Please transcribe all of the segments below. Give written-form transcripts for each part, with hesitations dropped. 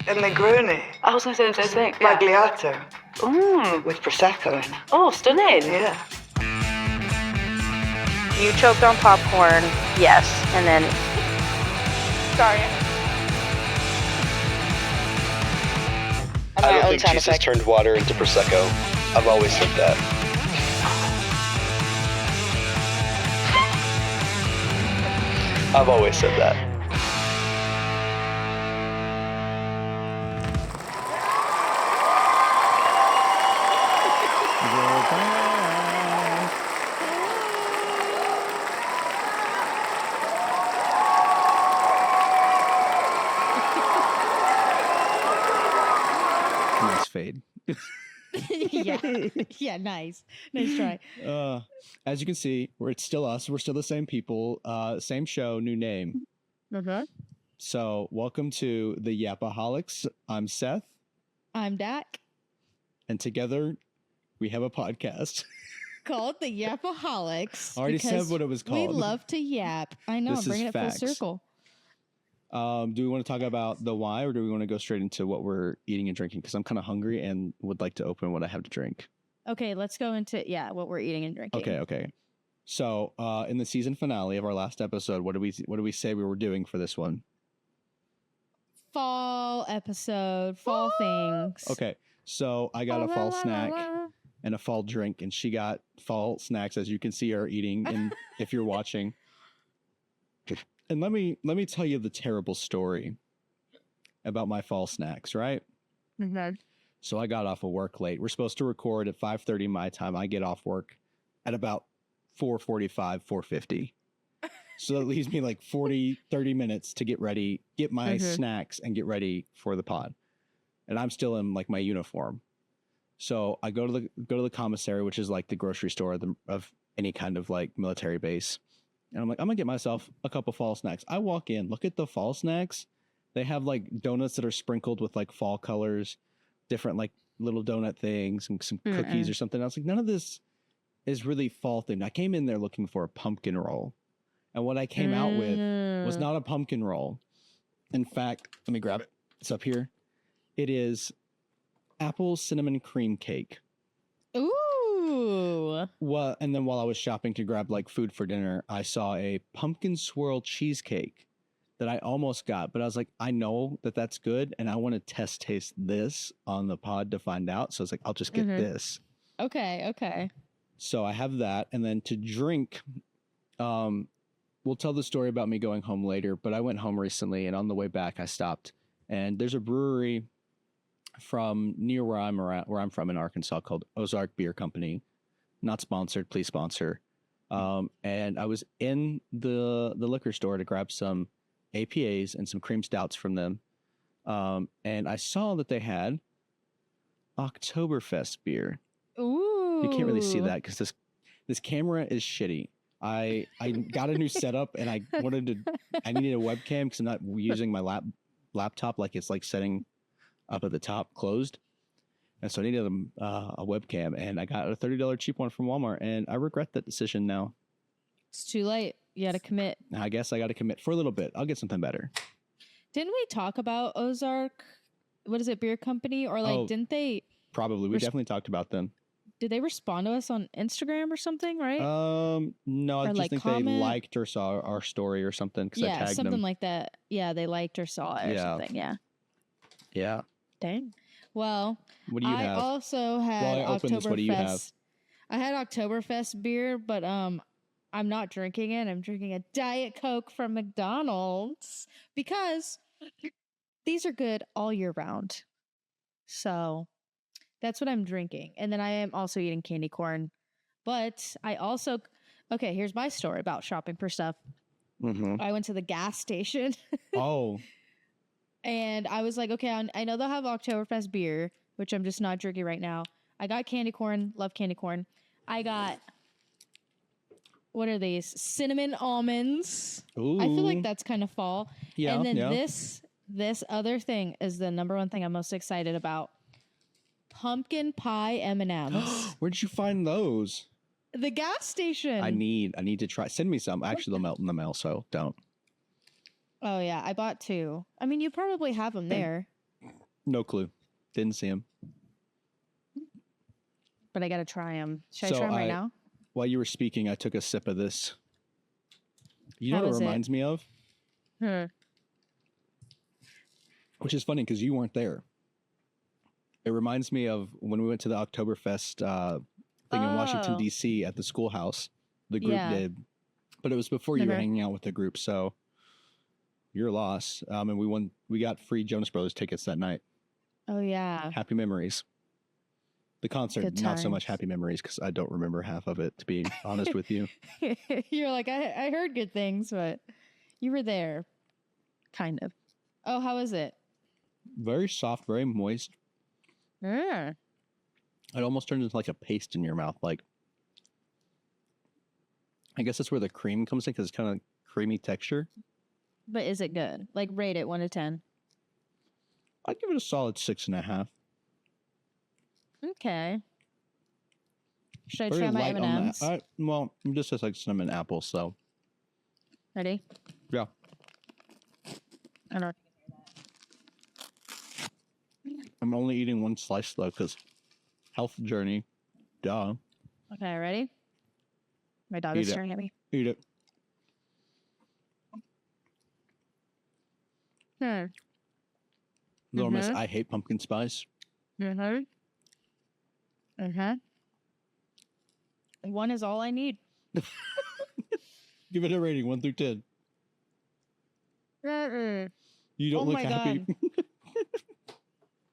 and Negroni. I was going to say the same thing. Magliato. Mmm. With Prosecco in it. Oh, stunning. Yeah. You choked on popcorn, yes, and then... Sorry. I don't think Jesus turned water into Prosecco. I've always said that. I've always said that. Nice fade. Yeah, nice try. As you can see, it's still us. We're still the same people. Same show, new name. Okay. So, welcome to the Yapaholics. I'm Seth. I'm Dak. And together, we have a podcast called the Yapaholics. I already said what it was called. We love to yap. I know, this I'm bringing is it facts. full circle. Do we want to talk about the why, or do we want to go straight into what we're eating and drinking? Because I'm kind of hungry and would like to open what I have to drink. Okay, let's go into what we're eating and drinking. Okay. So, in the season finale of our last episode, what do we say we were doing for this one? Fall episode, fall things. Okay, so I got a fall snack and a fall drink, and she got fall snacks, as you can see her eating. And if you're watching, and let me tell you the terrible story about my fall snacks, right? Mm-hmm. So I got off of work late. We're supposed to record at 5:30 my time. I get off work at about 4:45, 4:50. So that leaves me like 30 minutes to get ready, get my snacks, and get ready for the pod. And I'm still in like my uniform. So I go to the commissary, which is like the grocery store of any kind of like military base. And I'm like, I'm gonna get myself a couple fall snacks. I walk in, look at the fall snacks. They have like donuts that are sprinkled with like fall colors, different like little donut things and some cookies or something else. Like none of this is really fall themed. I came in there looking for a pumpkin roll. And what I came out with was not a pumpkin roll. In fact, let me grab it. It's up here. It is apple cinnamon cream cake. Ooh. Well, and then while I was shopping to grab like food for dinner, I saw a pumpkin swirl cheesecake that I almost got, but I was like, I know that that's good, and I want to taste this on the pod to find out. So I was like, I'll just get this. Okay. So I have that, and then to drink, we'll tell the story about me going home later, but I went home recently, and on the way back, I stopped, and there's a brewery from near where I'm from in Arkansas called Ozark Beer Company. Not sponsored, please sponsor. And I was in the liquor store to grab some APAs and some cream stouts from them. And I saw that they had Oktoberfest beer. Ooh. You can't really see that because this camera is shitty. I got a new setup, and I needed a webcam because I'm not using my laptop like it's like setting up at the top closed. And so I needed a webcam, and I got a $30 cheap one from Walmart, and I regret that decision now. It's too late. You got to commit. I guess I got to commit for a little bit. I'll get something better. Didn't we talk about Ozark? What is it, beer company? Or like, didn't they? Probably. We definitely talked about them. Did they respond to us on Instagram or something, right? No, I just think they liked or saw our story or something because I tagged them. Something like that. Yeah, they liked or saw it or something. Yeah. Dang. Well, what do you have? I also had Oktoberfest. What do you have? I had Oktoberfest beer, but I'm not drinking it. I'm drinking a Diet Coke from McDonald's because these are good all year round. So that's what I'm drinking. And then I am also eating candy corn. But I also... Okay, here's my story about shopping for stuff. I went to the gas station. And I was like, okay, I know they'll have Oktoberfest beer, which I'm just not drinking right now. I got candy corn. Love candy corn. I got... What are these? Cinnamon almonds. Ooh. I feel like that's kind of fall. Yeah. And then this other thing is the number one thing I'm most excited about. Pumpkin pie M&Ms. Where did you find those? The gas station. I need to try. Send me some. Actually, they'll melt in the mail, so don't. Oh yeah, I bought 2. I mean, you probably have them there. No clue. Didn't see him. But I gotta try them. Should So I try them right now? While you were speaking, I took a sip of this. You know How what is it it? reminds me of? Which is funny because you weren't there. It reminds me of when we went to the Oktoberfest thing in Washington, Oh. D.C. at the schoolhouse. The group Yeah. did. But it was before you were Mhm. hanging out with the group, so your loss. And we got free Jonas Brothers tickets that night. Oh yeah. Happy memories. The concert, Good not so much times. happy memories because I don't remember half of it, to be honest with you. You're like, I heard good things, but you were there. Kind of. Oh, how is it? Very soft, very moist. Mm. It almost turns into like a paste in your mouth. Like, I guess that's where the cream comes in because it's kind of creamy texture. But is it good? Like, rate it 1 to 10. I'd give it a solid 6.5. Okay. Should I Very try my light on M&Ms? that. Well, just as like cinnamon apple, so Ready? yeah. I don't. I'm only eating one slice though because health journey. Duh. Okay, ready? My dog Eat is it. staring at me. Eat it. Little Miss, I hate pumpkin spice. Mm-hmm. One is all I need. Give it a rating 1 through 10. You don't Oh look my happy. God.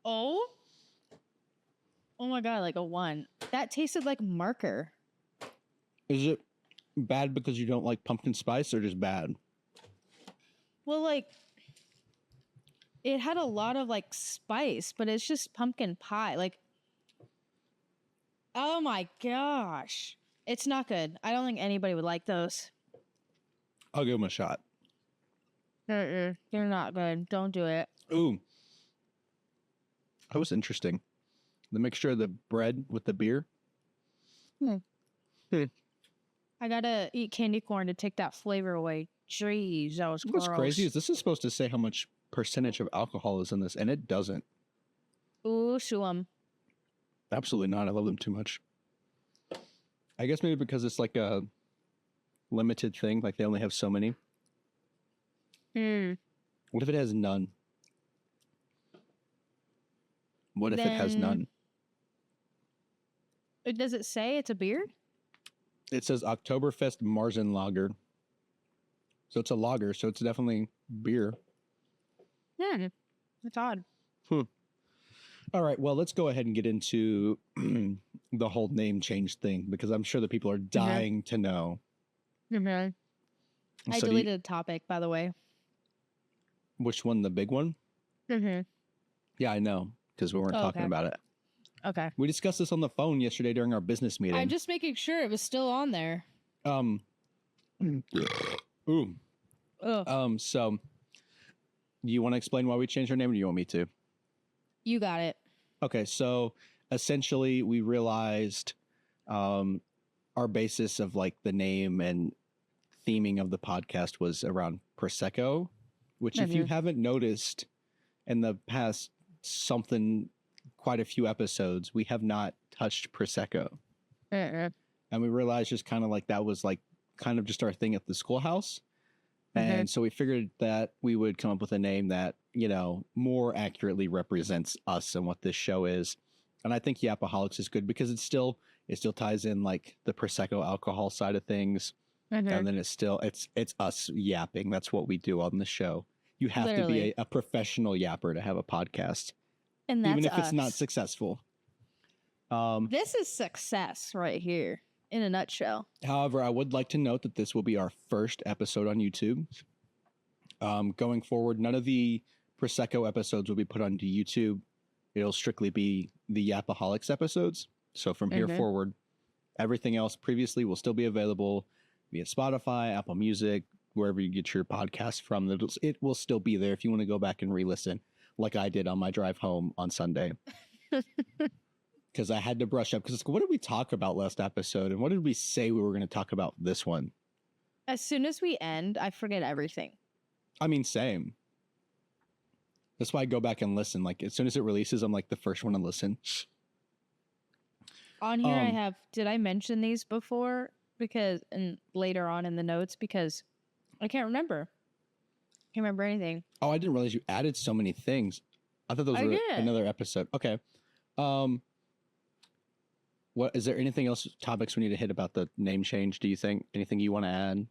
Oh? Oh my God, like a 1. That tasted like marker. Is it bad because you don't like pumpkin spice or just bad? Well, like, it had a lot of like spice, but it's just pumpkin pie. Like, oh my gosh. It's not good. I don't think anybody would like those. I'll give them a shot. They're not good. Don't do it. Ooh. That was interesting. The mixture of the bread with the beer. I gotta eat candy corn to take that flavor away. Jeez, that was What's gross. crazy is this is supposed to say how much percentage of alcohol is in this, and it doesn't. Ooh, shoo 'em. Absolutely not. I love them too much. I guess maybe because it's like a limited thing, like they only have so many. What if it has none? What if it has Then- none? Does it say it's a beer? It says Oktoberfest Marzen Lager. So it's a lager, so it's definitely beer. It's odd. All right, well, let's go ahead and get into the whole name change thing because I'm sure that people are dying to know. I So do you- deleted a topic, by the way. which one, the big one? Yeah, I know because we weren't Oh, talking okay. about it. Okay. We discussed this on the phone yesterday during our business meeting. I'm just making sure it was still on there. Ooh. Ugh. So do you want to explain why we changed our name or do you want me to? You got it. Okay, so essentially we realized our basis of like the name and theming of the podcast was around Prosecco, which if you haven't noticed in the past quite a few episodes, we have not touched Prosecco. And we realized just kind of like that was like kind of just our thing at the schoolhouse. And so we figured that we would come up with a name that, you know, more accurately represents us and what this show is. And I think Yapaholics is good because it still ties in like the Prosecco alcohol side of things. And then it's us yapping. That's what we do on the show. You have to Literally. be a professional yapper to have a podcast, And that's even if it's not us. successful. This is success right here in a nutshell. However, I would like to note that this will be our first episode on YouTube. Going forward, none of the Prosecco episodes will be put onto YouTube. It'll strictly be the Yapaholics episodes. So from here forward, everything else previously will still be available via Spotify, Apple Music, wherever you get your podcast from. It will still be there if you want to go back and re-listen, like I did on my drive home on Sunday. Because I had to brush up. Because what did we talk about last episode? And what did we say we were going to talk about this one? As soon as we end, I forget everything. I mean, same. That's why I go back and listen. Like as soon as it releases, I'm like the first one to listen. On here, I have. Did I mention these before? Because and later on in the notes, because I can't remember. Can't remember anything. Oh, I didn't realize you added so many things. I thought those were another episode. Okay. What is there anything else topics we need to hit about the name change? Do you think anything you want to add?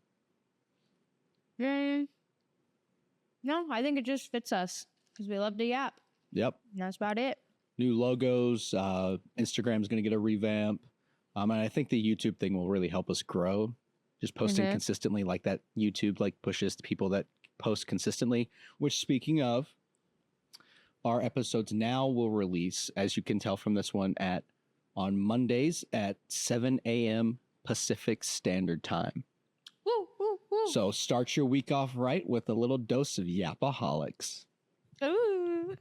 No, I think it just fits us because we love to yap. Yep. And that's about it. New logos. Instagram's going to get a revamp. And I think the YouTube thing will really help us grow. Just posting consistently like that. YouTube like pushes the people that post consistently. Which, speaking of, our episodes now will release, as you can tell from this one, on Mondays at 7 a.m. Pacific Standard Time. Woo, woo, woo. So start your week off right with a little dose of Yapaholics. Ooh.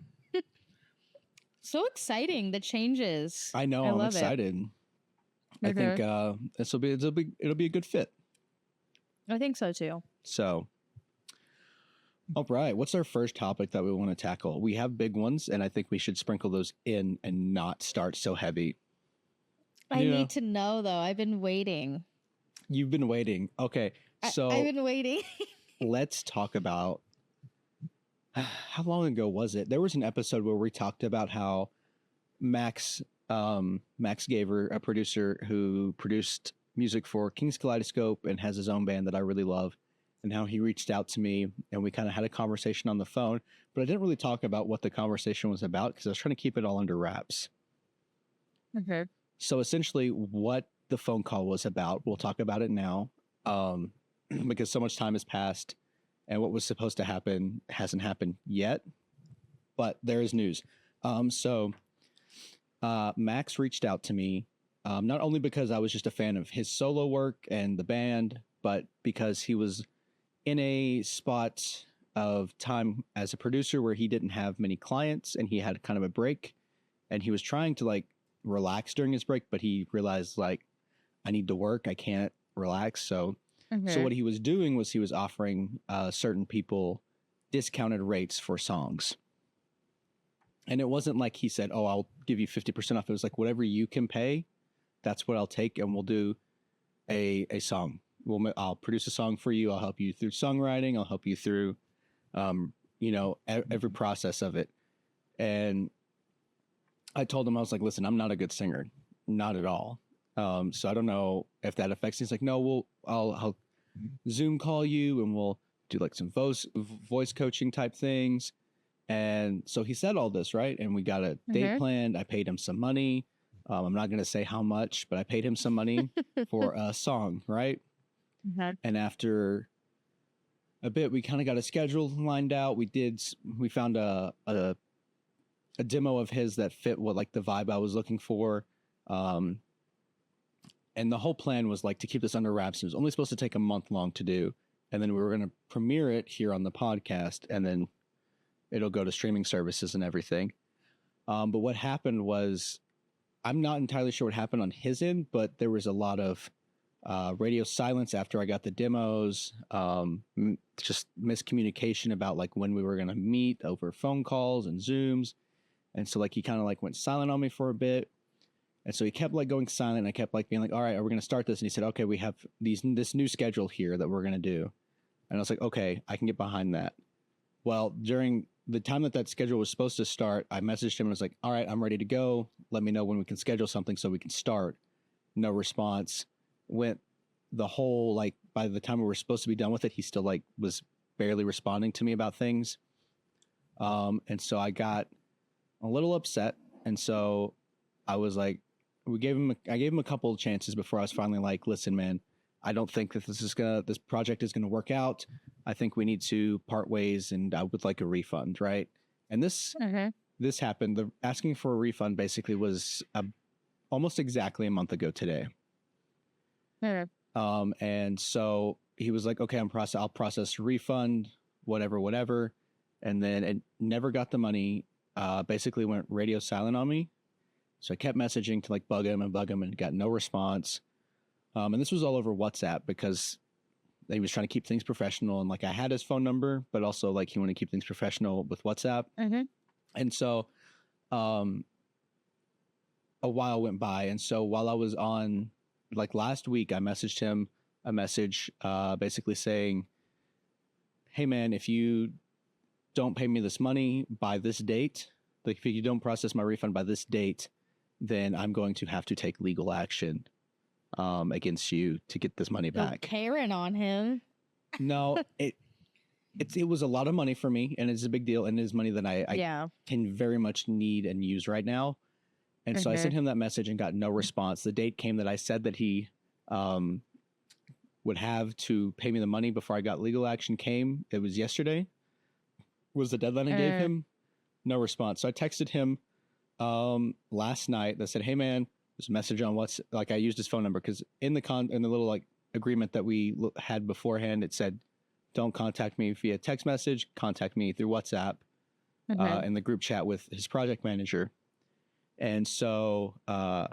So exciting, the changes. I know, I'm excited. I think it'll be a good fit. I think so too. So, all right, what's our first topic that we want to tackle? We have big ones, and I think we should sprinkle those in and not start so heavy. I need to know though. I've been waiting. You've been waiting. Okay, so I've been waiting. Let's talk about how long ago was it? There was an episode where we talked about how Max Gaver, a producer who produced music for King's Kaleidoscope and has his own band that I really love, and how he reached out to me and we kind of had a conversation on the phone, but I didn't really talk about what the conversation was about because I was trying to keep it all under wraps. Okay. So essentially what the phone call was about, we'll talk about it now, because so much time has passed and what was supposed to happen hasn't happened yet, but there is news. Max reached out to me, not only because I was just a fan of his solo work and the band, but because he was in a spot of time as a producer where he didn't have many clients and he had kind of a break and he was trying to like relax during his break, but he realized like, I need to work. I can't relax. So what he was doing was he was offering certain people discounted rates for songs. And it wasn't like he said, oh, I'll give you 50% off. It was like, whatever you can pay, that's what I'll take. And we'll do a song. I'll produce a song for you. I'll help you through songwriting. I'll help you through, every process of it. And I told him, I was like, listen, I'm not a good singer, not at all. So I don't know if that affects. He's like, no, I'll Zoom call you and we'll do like some voice coaching type things. And so he said all this, right? And we got a date planned. I paid him some money. I'm not going to say how much, but I paid him some money for a song, right? And after a bit, we kind of got a schedule lined out. We found a demo of his that fit what like the vibe I was looking for. And the whole plan was like to keep this under wraps. It was only supposed to take a month long to do. And then we were going to premiere it here on the podcast and then it'll go to streaming services and everything. But what happened was, I'm not entirely sure what happened on his end, but there was a lot of radio silence after I got the demos, just miscommunication about like when we were going to meet over phone calls and Zooms. And so like he kind of like went silent on me for a bit. And so he kept like going silent. And I kept like being like, all right, are we going to start this? And he said, okay, we have this new schedule here that we're going to do. And I was like, okay, I can get behind that. Well, during the time that schedule was supposed to start, I messaged him and was like, all right, I'm ready to go. Let me know when we can schedule something so we can start. No response. Went the whole, like, by the time we were supposed to be done with it, he still like was barely responding to me about things. And so I got a little upset. And so I was like, I gave him a couple of chances before I was finally like, listen, man, I don't think that this project is going to work out. I think we need to part ways and I would like a refund. Right. And this happened. The asking for a refund basically was almost exactly a month ago today. And so he was like, okay, I'll process a refund, whatever. And then it never got the money, basically went radio silent on me. So I kept messaging to like bug him and got no response. And this was all over WhatsApp because he was trying to keep things professional, and like I had his phone number, but also like he wanted to keep things professional with WhatsApp. Mm-hmm. And so a while went by, and so while I was on, like last week, I messaged him a message basically saying, hey man, if you don't pay me this money by this date, like if you don't process my refund by this date, then I'm going to have to take legal action against you to get this money Go back. Karen on him. No, it was a lot of money for me, and it's a big deal, and it is money that I can very much need and use right now. And so I sent him that message and got no response. The date came that I said that he would have to pay me the money before I got legal action came. It was yesterday, was the deadline I gave him. No response. So I texted him last night that said, hey man, there's a message on what's, like I used his phone number because in the little like agreement that we had beforehand, it said, don't contact me via text message, contact me through WhatsApp in the group chat with his project manager. And so I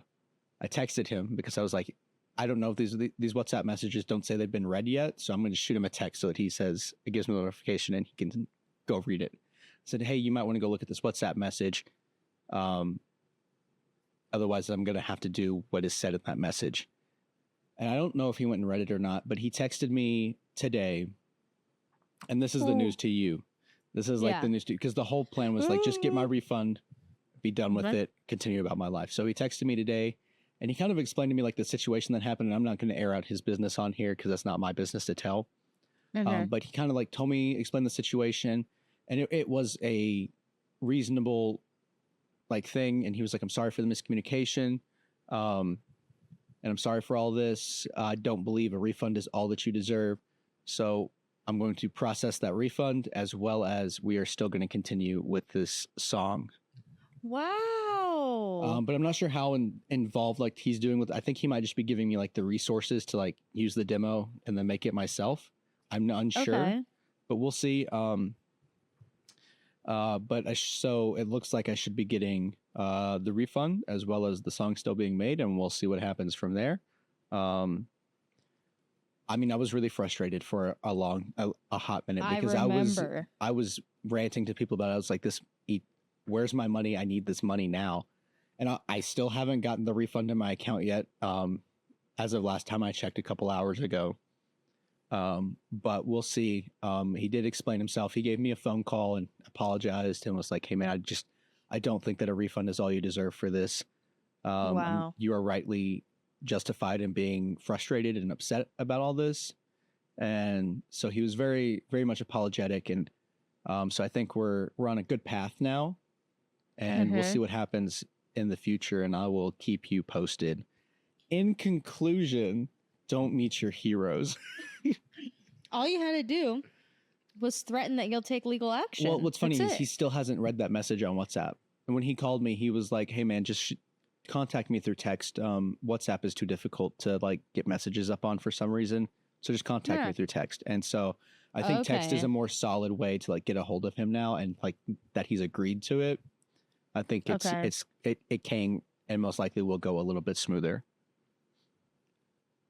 texted him because I was like, I don't know if these WhatsApp messages don't say they've been read yet. So I'm going to shoot him a text so that he says, it gives me a notification and he can go read it. I said, hey, you might want to go look at this WhatsApp message. Otherwise, I'm going to have to do what is said in that message. And I don't know if he went and read it or not, but he texted me today. And this is the news to you. This is like the news to you. Because the whole plan was like, just get my refund, be done with it, continue about my life. So he texted me today. And he kind of explained to me like the situation that happened. And I'm not going to air out his business on here because that's not my business to tell. But he kind of like told me, explained the situation. And it was a reasonable like thing. And he was like, I'm sorry for the miscommunication. And I'm sorry for all this. I don't believe a refund is all that you deserve. So I'm going to process that refund as well as we are still going to continue with this song. Wow. But I'm not sure how involved like he's doing with, I think he might just be giving me like the resources to like use the demo and then make it myself. I'm unsure, but we'll see. So it looks like I should be getting the refund as well as the song still being made, and we'll see what happens from there. I mean, I was really frustrated for a hot minute because I was ranting to people about it. I was like, where's my money? I need this money now. And I still haven't gotten the refund in my account yet. As of last time I checked a couple hours ago. But we'll see. He did explain himself. He gave me a phone call and apologized and was like, hey man, I don't think that a refund is all you deserve for this. Wow. You are rightly justified in being frustrated and upset about all this. And so he was very, very much apologetic. And so I think we're on a good path now, and we'll see what happens in the future, and I will keep you posted. In conclusion, don't meet your heroes. All you had to do was threaten that you'll take legal action. Well, what's funny is he still hasn't read that message on WhatsApp. And when he called me, he was like, hey man, just contact me through text. WhatsApp is too difficult to like get messages up on for some reason. So just contact me through text. And so I think text is a more solid way to like get a hold of him now, and like that he's agreed to it. I think it can and most likely will go a little bit smoother.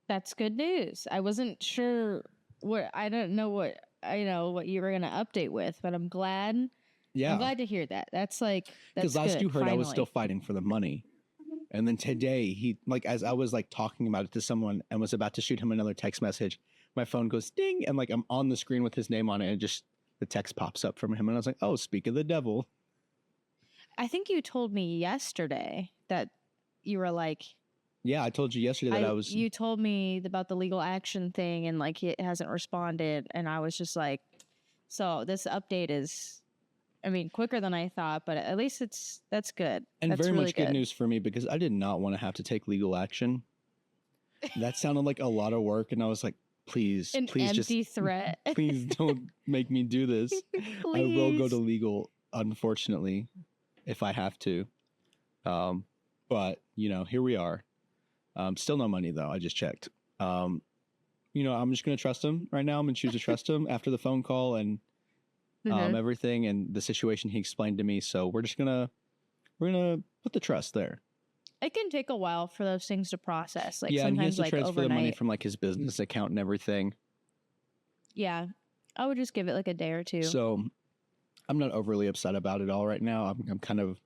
That's good news. I wasn't sure I don't know what you were going to update with, but I'm glad. Yeah. I'm glad to hear that. That's because last you heard finally. I was still fighting for the money. And then today he as I was like talking about it to someone and was about to shoot him another text message, my phone goes ding. And like, I'm on the screen with his name on it, and just the text pops up from him. And I was like, oh, speak of the devil. I think you told me yesterday that you were like, yeah, I told you yesterday that you told me about the legal action thing, and like it hasn't responded. And I was just like, so this update is, I mean, quicker than I thought, but at least that's good. And that's very really much good news for me, because I did not want to have to take legal action. That sounded like a lot of work. And I was like, please empty just threat. Please don't make me do this. I will go to legal, unfortunately, if I have to. But here we are. Still no money though. I just checked. I'm just going to trust him right now. I'm going to choose to trust him after the phone call and everything and the situation he explained to me. So we're going to put the trust there. It can take a while for those things to process. Like sometimes and he has to transfer the money from like his business account and everything. Yeah. I would just give it like a day or two. So I'm not overly upset about it all right now. I'm kind of,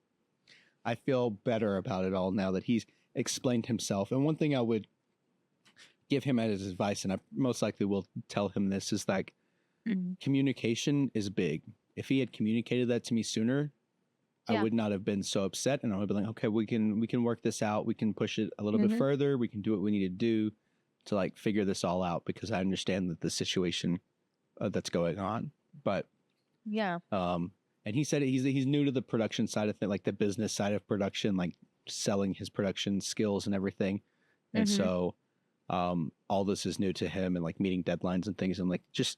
I feel better about it all now that he's explained himself. And one thing I would give him as advice, and I most likely will tell him this, is like communication is big. If he had communicated that to me sooner, I would not have been so upset, and I would be like, okay, we can work this out. We can push it a little bit further. We can do what we need to do to like figure this all out, because I understand that the situation that's going on. But and he said he's new to the production side of things, like the business side of production, like selling his production skills and everything. And so all this is new to him, and like meeting deadlines and things, and like just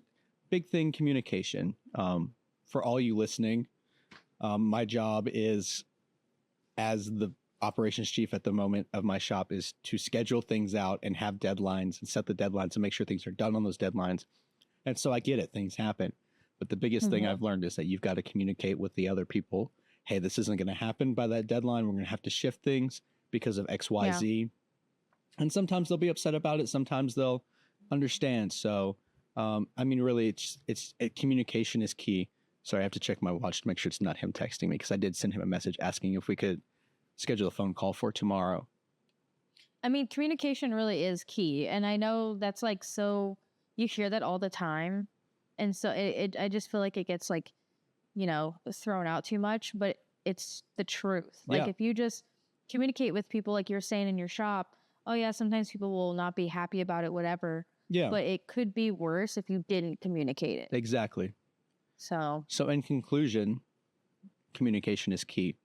big thing, communication. For all you listening, my job is, as the operations chief at the moment of my shop, is to schedule things out and have deadlines and set the deadlines and make sure things are done on those deadlines. And so I get it, things happen. But the biggest thing I've learned is that you've got to communicate with the other people. Hey, this isn't going to happen by that deadline. We're going to have to shift things because of X, Y, Z. And sometimes they'll be upset about it. Sometimes they'll understand. So, I mean, really, communication is key. Sorry, I have to check my watch to make sure it's not him texting me, because I did send him a message asking if we could schedule a phone call for tomorrow. I mean, communication really is key. And I know that's like, so you hear that all the time. And so I just feel like it gets like, you know, thrown out too much, but it's the truth. Like if you just communicate with people, like you're saying in your shop, oh yeah, sometimes people will not be happy about it, whatever. Yeah. But it could be worse if you didn't communicate it. Exactly. So in conclusion, communication is key.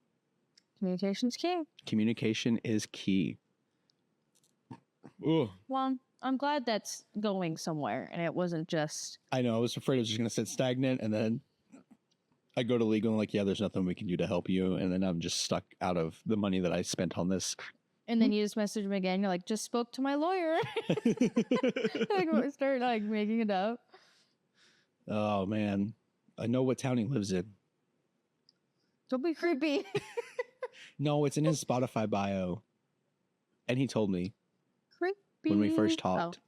Communication's key. Communication is key. Ooh. Well, I'm glad that's going somewhere and it wasn't just... I know. I was afraid it was just going to sit stagnant, and then I go to legal and like, yeah, there's nothing we can do to help you. And then I'm just stuck out of the money that I spent on this. And then you just message him again. You're like, just spoke to my lawyer. Like, start like making it up. Oh, man. I know what town he lives in. Don't be creepy. No, it's in his Spotify bio. And he told me. Creepy. When we first talked. Oh.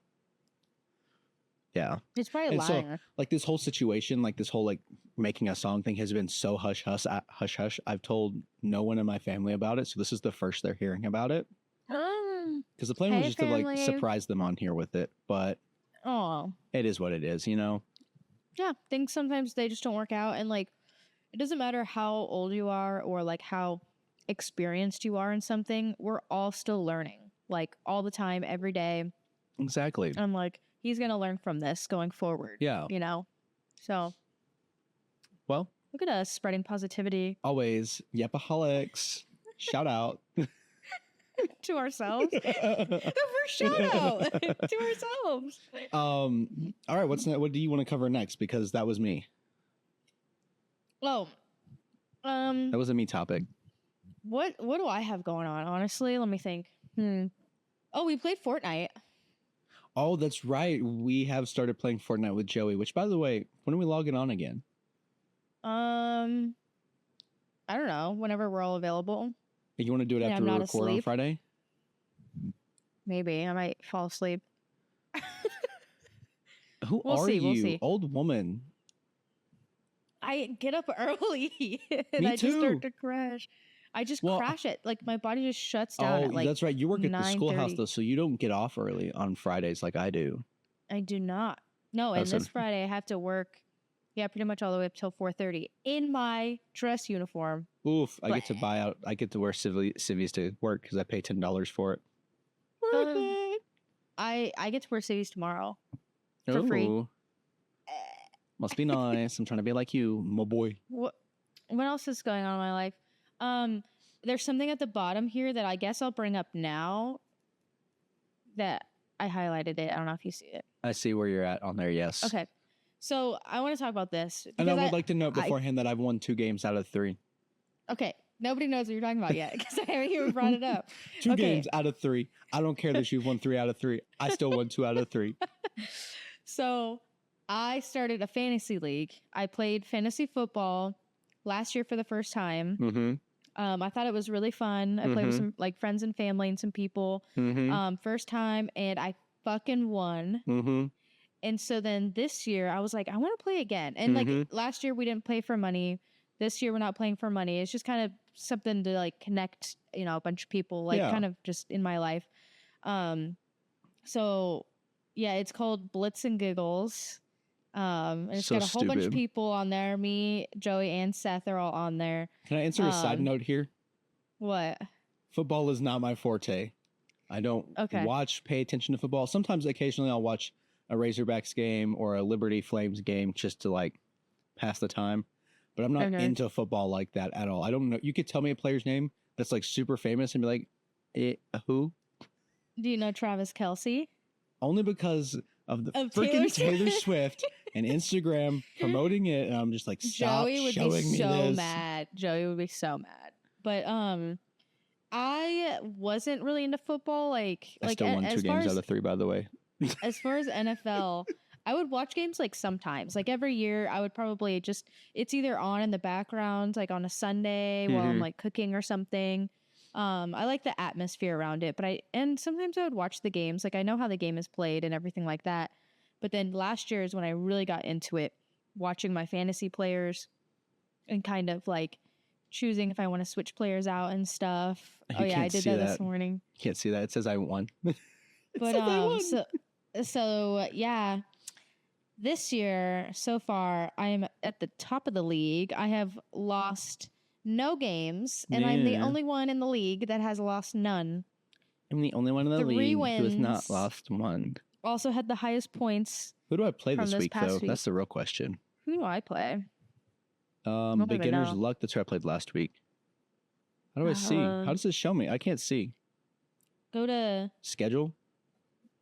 Yeah. It's probably lying. So, like, this whole situation, like this whole like making a song thing has been so hush hush. I've told no one in my family about it, so this is the first they're hearing about it. Because the plan was just to like surprise them on here with it, but it is what it is, you know. Yeah, things sometimes they just don't work out, and like it doesn't matter how old you are or like how experienced you are in something. We're all still learning, like all the time, every day. Exactly. I'm like, he's gonna learn from this going forward. Yeah, you know. So, well, look at us spreading positivity. Always Yapaholics. Shout out to ourselves. The first shout out to ourselves. All right, what do you want to cover next? Because that was me. Oh, that was a me topic. What do I have going on? Honestly, let me think. Oh, we played Fortnite. Oh, that's right. We have started playing Fortnite with Joey, which, by the way, when are we logging on again? I don't know. Whenever we're all available. You want to do it after we record on Friday? Maybe. I might fall asleep. Who are you? We'll see. Old woman. I get up early and I just start to crash. I just crash it. Like my body just shuts down at like that's right. You work at the schoolhouse though, so you don't get off early on Fridays like I do. I do not. No, and this Friday I have to work pretty much all the way up till 4:30 in my dress uniform. Oof, I get to wear civvies to work because I pay $10 for it. I get to wear civvies tomorrow for free. Must be nice. I'm trying to be like you, my boy. What else is going on in my life? There's something at the bottom here that I guess I'll bring up now that I highlighted it. I don't know if you see it. I see where you're at on there, yes. Okay. So I want to talk about this. And I would like to note beforehand that I've won 2 games out of 3. Okay. Nobody knows what you're talking about yet because I haven't even brought it up. 2 games out of 3. I don't care that you've won 3 out of 3. I still won 2 out of 3. So I started a fantasy league. I played fantasy football last year for the first time. Mm-hmm. I thought it was really fun. I played with some like friends and family and some people. First time, and I fucking won. And so then this year I was like, I want to play again. And like last year we didn't play for money. This year we're not playing for money. It's just kind of something to like connect, you know, a bunch of people, like kind of just in my life. So yeah, it's called Blitz and Giggles. And it's So got a whole bunch of stupid. people on there. Me, Joey, and Seth are all on there. Can I answer a side note here? What? Football is not my forte. I don't pay attention to football. Sometimes occasionally I'll watch a Razorbacks game or a Liberty Flames game just to like pass the time. But I'm not into football like that at all. I don't know. You could tell me a player's name that's like super famous and be like, who? Do you know Travis Kelce? Only because of the Of freaking Taylor Swift and Instagram promoting it. And I'm just like, stop Joey would showing be me so this. mad. Joey would be so mad. But I wasn't really into football. I still won 2 games out of 3, by the way. As far as NFL, I would watch games like sometimes. Like every year, I would probably just, it's either on in the background, like on a Sunday while I'm like cooking or something. I like the atmosphere around it, and sometimes I would watch the games. Like I know how the game is played and everything like that. But then last year is when I really got into it, watching my fantasy players and kind of like choosing if I want to switch players out and stuff. You I did that this morning. You can't see that. It says I won. But so yeah, this year so far I am at the top of the league. I have lost no games, and I'm the only one in the league that has lost none. I'm the only one in the 3 league wins. who has not lost one. Also had the highest points. Who do I play from this this week, past though? week. That's the real question. Who do I play? don't even Beginner's know. Luck. That's who I played last week. How do I see? How does this show me? I can't see. Go to Schedule?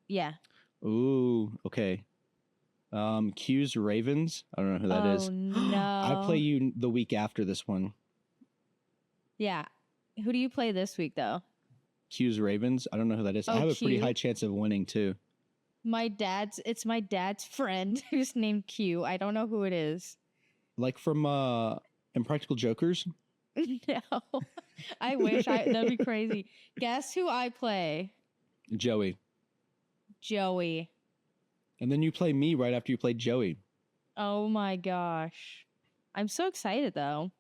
yeah. Ooh, okay. Q's Ravens. I don't know who that is. No. I play you the week after this one. Yeah. Who do you play this week though? Q's Ravens. I don't know who that is. I Oh, have a pretty Q? high chance of winning too. It's my dad's friend who's named Q. I don't know who it is. Like from Impractical Jokers. No. I wish that'd be crazy. Guess who I play? Joey. Joey. And then you play me right after you play Joey. Oh my gosh. I'm so excited though.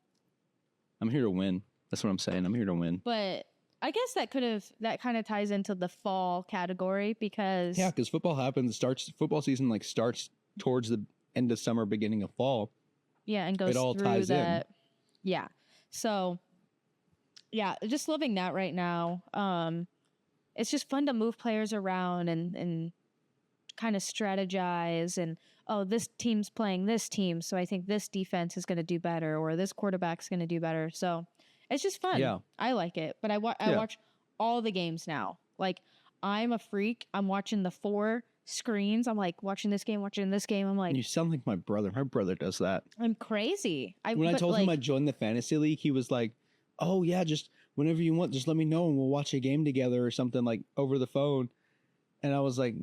I'm here to win. That's what I'm saying. I'm here to win. But I guess that kind of ties into the fall category because Yeah, because football football season starts towards the end of summer, beginning of fall. yeah, and goes It all through ties in. that. Yeah. So yeah, just loving that right now. It's just fun to move players around and kind of strategize and this team's playing this team, so I think this defense is going to do better or this quarterback's going to do better. So it's just fun. Yeah. I like it. But I watch all the games now. Like I'm a freak. I'm watching the 4 screens. I'm like watching this game. I'm like, You sound like my brother. My brother does that. I'm crazy. When I told him I joined the fantasy league, he was like, "Oh yeah, just whenever you want, just let me know and we'll watch a game together or something like over the phone." And I was like,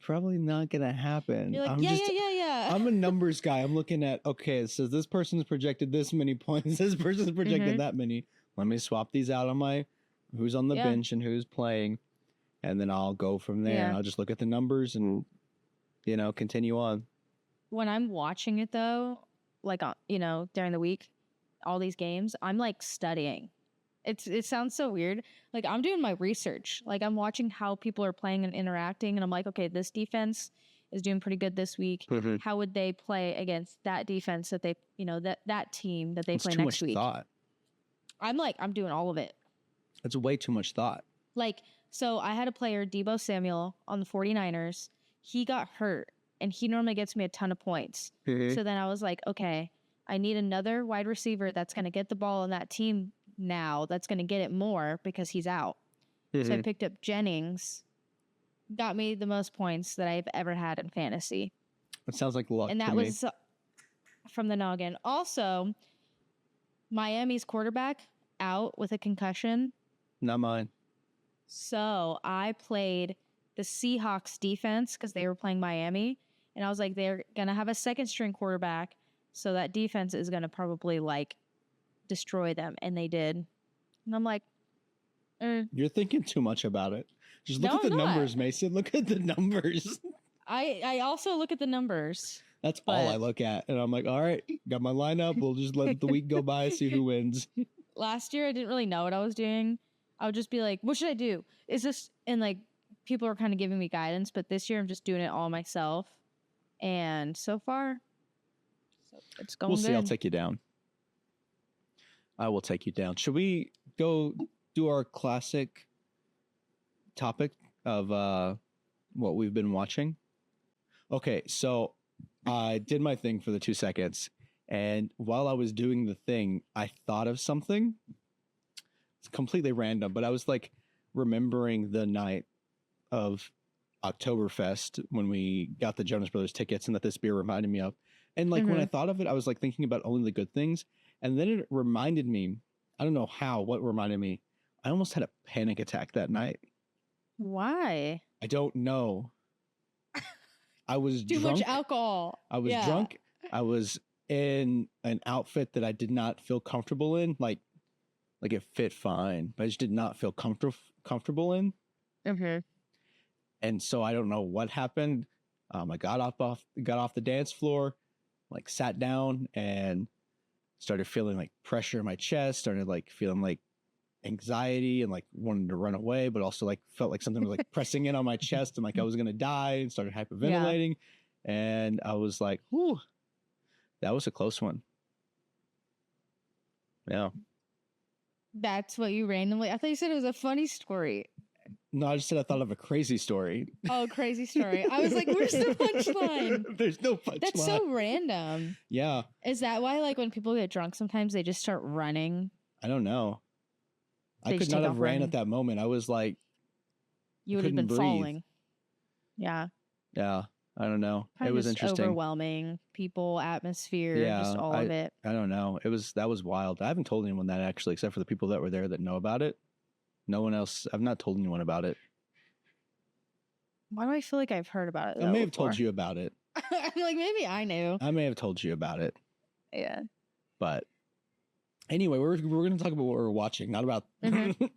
probably not gonna happen. You're like, yeah. I'm a numbers guy. I'm looking at, okay, it says this person's projected this many points. This person's projected that many. Let me swap these out on who's on the bench and who's playing. And then I'll go from there. Yeah. And I'll just look at the numbers and, continue on. When I'm watching it though, like during the week, all these games, I'm like studying. It sounds so weird. Like I'm doing my research. Like I'm watching how people are playing and interacting, and I'm like, okay, this defense is doing pretty good this week. Mm-hmm. How would they play against that defense that they, that team that they It's play too next much week? thought. I'm doing all of it. That's way too much thought. Like, so I had a player, Deebo Samuel, on the 49ers. He got hurt, and he normally gets me a ton of points. Mm-hmm. So then I was like, okay, I need another wide receiver that's going to get the ball on that team now, that's going to get it more because he's out. Mm-hmm. So I picked up Jennings. Got me the most points that I've ever had in fantasy. It sounds like luck And to that me. was from the noggin. Also, Miami's quarterback out with a concussion. Not mine. So I played the Seahawks defense because they were playing Miami. And I was like, they're going to have a second string quarterback. So that defense is going to probably destroy them. And they did. And I'm like, You're thinking too much about it. Just look No, at the I'm not. numbers, Mason. Look at the numbers. I also look at the numbers. That's all I But- look at. And I'm like, all right, got my lineup. We'll just let the week go by, see who wins. Last year I didn't really know what I was doing. I would just be like, what should I do? Is this, and like people are kind of giving me guidance, but this year I'm just doing it all myself. And so far, it's going We'll good. see. I'll take you down. I will take you down. Should we go do our classic topic of what we've been watching? Okay, so I did my thing for the 2 seconds. And while I was doing the thing, I thought of something. It's completely random, but I was like remembering the night of Oktoberfest when we got the Jonas Brothers tickets and that this beer reminded me of. And like when I thought of it, I was like thinking about only the good things. And then it reminded me, I don't know how, what reminded me. I almost had a panic attack that night. Why? I don't know. I was Too drunk. much alcohol. I was drunk. I was in an outfit that I did not feel comfortable in. Like it fit fine, but I just did not feel comfortable in. Mm-hmm. And so I don't know what happened. I got off the dance floor, like sat down and started feeling like pressure in my chest, started like feeling like anxiety and like wanted to run away, but also like felt like something was like pressing in on my chest and like I was going to die, and started hyperventilating. And I was like, whew, that was a close one. Yeah. That's what you randomly, I thought you said it was a funny story. No, I just said I thought of a crazy story. Oh, crazy story. I was like, where's the punchline? There's no punchline. That's so random. Yeah. Is that why, like, when people get drunk, sometimes they just start running? I don't know. I They could just not take have off ran running. at that moment. I was like, You would have been couldn't breathe. falling. Yeah. yeah, I don't know. Probably It was just interesting. overwhelming. People, atmosphere, just Yeah, all of it. I don't know. That was wild. I haven't told anyone that actually, except for the people that were there that know about it. No one else. I've not told anyone about it. Why do I feel like I've heard about it? I may have told you about it. I'm like, maybe I knew. I may have told you about it. Yeah. But anyway, we're going to talk about what we're watching, not about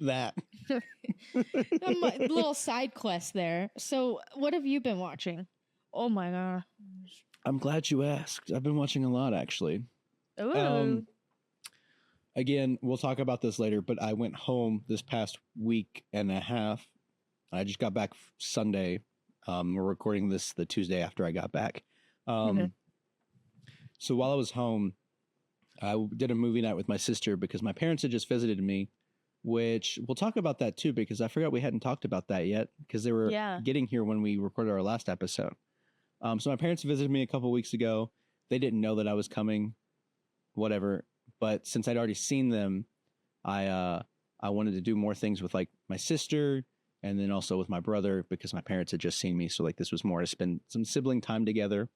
that. A little side quest there. So, what have you been watching? Oh my god. I'm glad you asked. I've been watching a lot, actually. Ooh. Again, we'll talk about this later, but I went home this past week and a half. I just got back Sunday. We're recording this the Tuesday after I got back. So while I was home, I did a movie night with my sister because my parents had just visited me, which we'll talk about that too, because I forgot we hadn't talked about that yet because they were getting here when we recorded our last episode. So my parents visited me a couple weeks ago. They didn't know that I was coming, whatever. But since I'd already seen them, I wanted to do more things with like my sister and then also with my brother because my parents had just seen me. So like this was more to spend some sibling time together.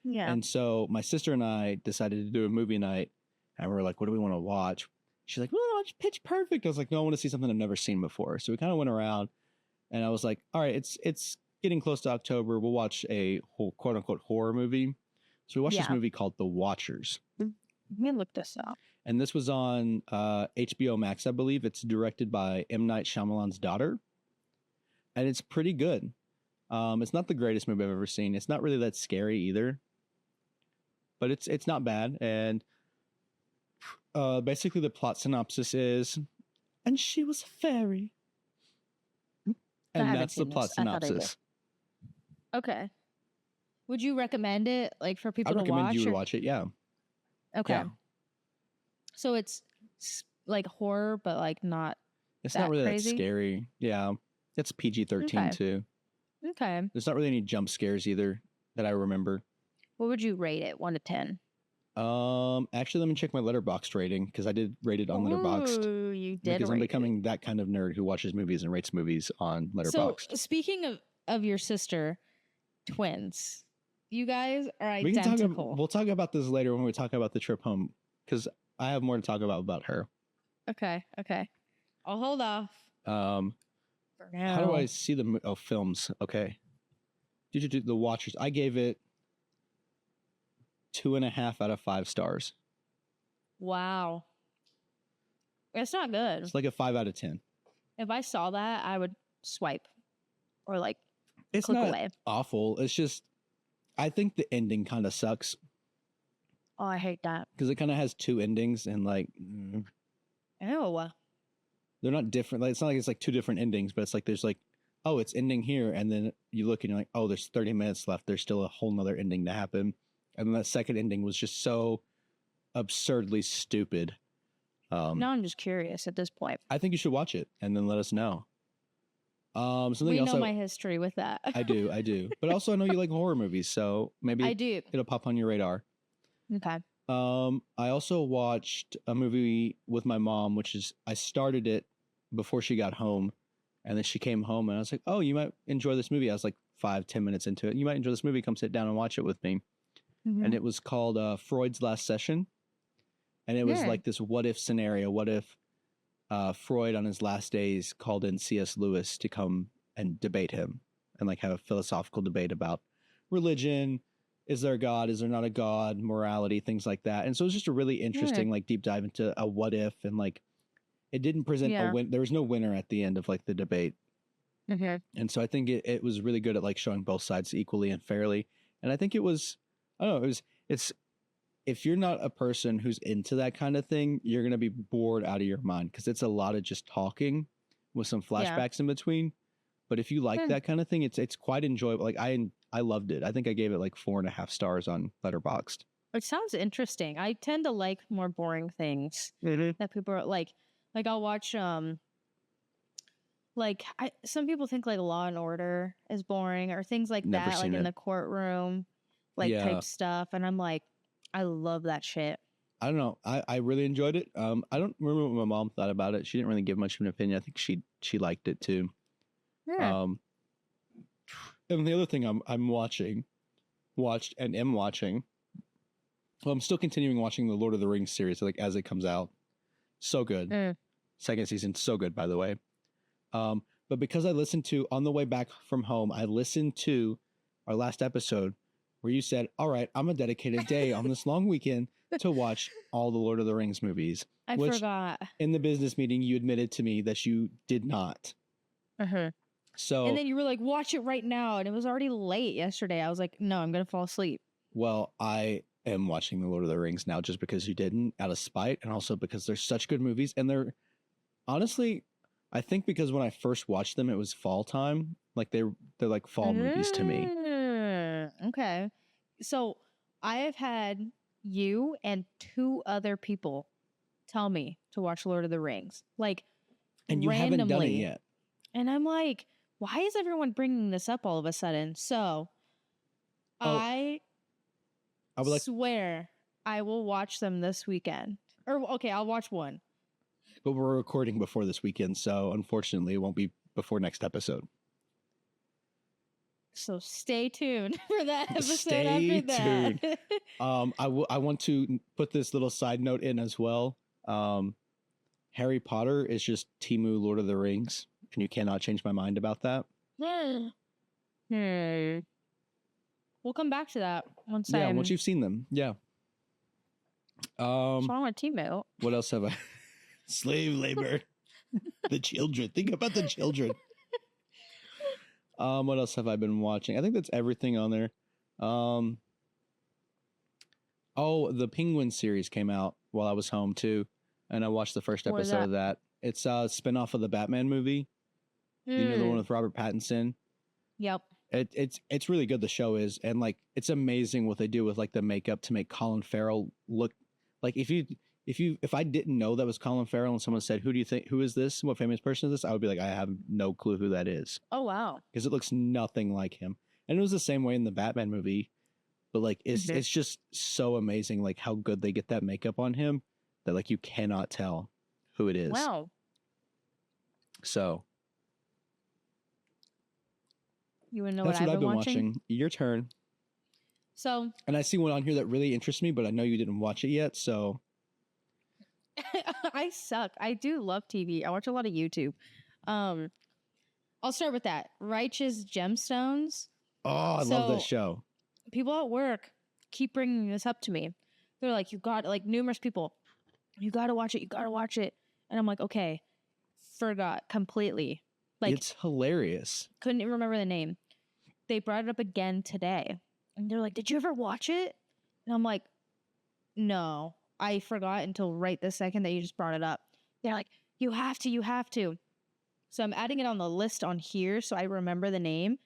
Yeah. And so my sister and I decided to do a movie night, and we were like, what do we want to watch? She's like, well, watch Pitch Perfect. I was like, no, I want to see something I've never seen before. So we kind of went around, and I was like, all right, it's getting close to October. We'll watch a quote unquote horror movie. So we watched this movie called The Watchers. Let me look this up. And this was on HBO Max, I believe. It's directed by M. Night Shyamalan's daughter. And it's pretty good. It's not the greatest movie I've ever seen. It's not really that scary either. But it's not bad. And basically the plot synopsis is, and she was a fairy. And that's the plot synopsis. Okay. Would you recommend it, like, for people I to watch? would recommend you to watch it, yeah. Okay. Yeah. So it's like horror, but like not. It's that not really crazy? that scary. Yeah. It's PG-13 Okay. too. Okay. There's not really any jump scares either that I remember. What would you rate it? 1 to 10. Actually, let me check my Letterboxd rating because I did rate it on Letterboxd. Ooh, you did. Because I'm rate it. becoming that kind of nerd who watches movies and rates movies on Letterboxd. So speaking of your sister, twins, you guys are We can identical. we'll talk about this later when we talk about the trip home because I have more to talk about her. Okay. I'll hold off. For now. How do I see the films? Okay. The Watchers. I gave it 2.5 out of 5 stars. Wow. It's not good. It's like a 5 out of 10. If I saw that, I would swipe or like It's click not away. awful. It's just, I think the ending kind of sucks Oh, I hate that. because it kind of has two endings and like Ew. they're not different. Like, it's not like it's like two different endings, but it's like there's like, oh, it's ending here, and then you look and you're like, oh, there's 30 minutes left. There's still a whole nother ending to happen, and then that second ending was just so absurdly stupid. Now I'm just curious at this point. I think you should watch it and then let us know. Something We else know my history with that. I do, but also I know you like horror movies, so maybe I do. it'll pop on your radar. Okay. I also watched a movie with my mom, which is I started it before she got home, and then she came home, and I was like, "Oh, you might enjoy this movie." I was like 5-10 minutes into it. You might enjoy this movie. Come sit down and watch it with me. Mhm. And it was called Freud's Last Session, and it was Yeah. like this what if scenario. What if Freud on his last days called in C.S. Lewis to come and debate him and like have a philosophical debate about religion. Is there a God? Is there not a God? Morality, things like that. And so it was just a really interesting, like, deep dive into a what if, and like, it didn't present Yeah. a win. There was no winner at the end of like the debate. Mhm. And so I think it was really good at like showing both sides equally and fairly. And I think it was, I don't know, it's, if you're not a person who's into that kind of thing, you're going to be bored out of your mind because it's a lot of just talking with some flashbacks in between. But if you like Hmm. that kind of thing, it's quite enjoyable. Like I loved it. I think I gave it like 4.5 stars on Letterboxd. It sounds interesting. I tend to like more boring things that people are like I'll watch like some people think like Law and Order is boring or things like Never that, like seen in it. the courtroom, like Yeah. type stuff. And I'm like, I love that shit. I don't know. I really enjoyed it. I don't remember what my mom thought about it. She didn't really give much of an opinion. I think she liked it too. Yeah. And the other thing watched and am watching. Well, I'm still continuing watching the Lord of the Rings series, like as it comes out. So good. Mm. Second season, so good, by the way. But because I listened to on the way back from home, I listened to our last episode where you said, "All right, I'm gonna dedicate a day on this long weekend to watch all the Lord of the Rings movies." I which forgot. in the business meeting you admitted to me that you did not. Uh-huh. So And then you were like, watch it right now. And it was already late yesterday. I was like, no, I'm going to fall asleep. well, I am watching the Lord of the Rings now just because you didn't, out of spite, and also because they're such good movies, and they're honestly, I think because when I first watched them, it was fall time. Like they're like fall movies to me. Okay. So I have had you and 2 other people tell me to watch Lord of the Rings. Like, And you haven't done it randomly. yet. And I'm like, why is everyone bringing this up all of a sudden? So Oh, I would like, swear I will watch them this weekend. Or, okay, I'll watch one. but we're recording before this weekend, so unfortunately, it won't be before next episode. So stay tuned for that episode Stay after that. I want to put this little side note in as well. Harry Potter is just Timu Lord of the Rings, and you cannot change my mind about that. We'll come back to that once Yeah, I'm once you've seen them. Yeah. what's wrong with Timo. What else have I? Slave labor. The children. Think about the children. What else have I been watching? I think that's everything on there. Oh, the Penguin series came out while I was home too, and I watched the first What is episode of that. It's a spinoff of the Batman movie. You know, the one with Robert Pattinson. Yep. It's really good. The show is, and like it's amazing what they do with like the makeup to make Colin Farrell look like if I didn't know that was Colin Farrell and someone said, who is this? What famous person is this? I would be like, I have no clue who that is. Oh wow. Because it looks nothing like him. And it was the same way in the Batman movie. But like it's just so amazing like how good they get that makeup on him that like you cannot tell who it is. Wow. So You wanna know that's what what I've I've been watching. Your turn. So And I see one on here that really interests me, but I know you didn't watch it yet, so I suck. I do love TV. I watch a lot of YouTube. I'll start with that. Righteous Gemstones. oh, I love So- this show. People at work keep bringing this up to me. They're like, you got, like, numerous people, you got to watch it. You got to watch it. And I'm like, okay, forgot completely. Like, It's hilarious. couldn't even remember the name. they brought it up again today. And they're like, did you ever watch it? And I'm like, no, I forgot until right this second that you just brought it up. They're like, you have to. So I'm adding it on the list on here so I remember the name.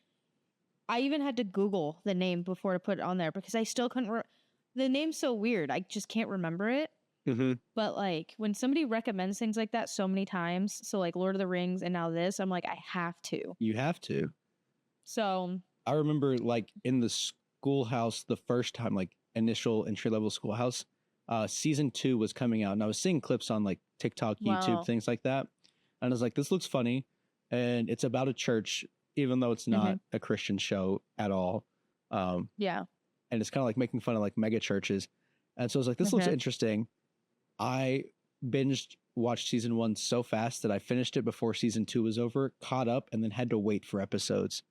I even had to Google the name before to put it on there because I still couldn't. The name's so weird. I just can't remember it. Mm-hmm. But like when somebody recommends things like that so many times, so like Lord of the Rings and now this, I'm like, I have to. You have to. So I remember like in the schoolhouse the first time, like initial entry level schoolhouse, season 2 was coming out, and I was seeing clips on like TikTok, YouTube, Wow. things like that. And I was like, this looks funny. And it's about a church, even though it's not a Christian show at all. yeah. And it's kind of like making fun of like mega churches. And so I was like, this looks interesting. I watched season 1 so fast that I finished it before season 2 was over, caught up, and then had to wait for episodes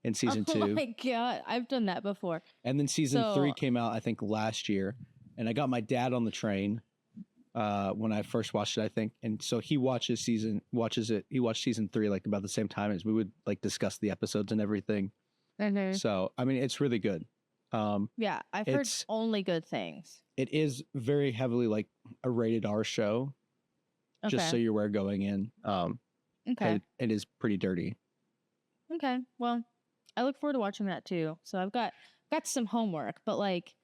in season 2. Oh my God. I've done that before. And then season 3 came out, I think, last year. And I got my dad on the train when I first watched it, I think. And so he watched season 3 like about the same time as we would like discuss the episodes and everything. So, I mean, it's really good. Yeah, I've heard only good things. It is very heavily like a rated R show, just so you're aware going in. Okay. It is pretty dirty. Okay. Well, I look forward to watching that too. So I've got some homework, but like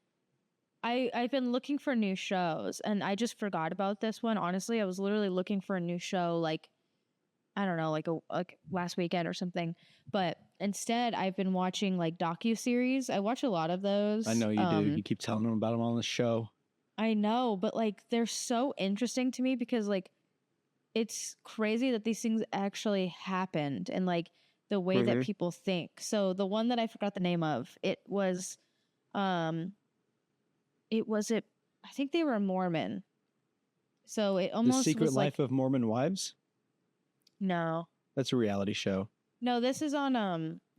I've been looking for new shows and I just forgot about this one. Honestly, I was literally looking for a new show like I don't know, like last weekend or something. But instead, I've been watching like docuseries. I watch a lot of those. I know you do. You keep telling them about them on the show. I know, but like they're so interesting to me because like it's crazy that these things actually happened and like the way that people think. So the one that I forgot the name of, I think they were Mormon. So it almost The Secret was Life like, of Mormon Wives? no. That's a reality show. No, this was on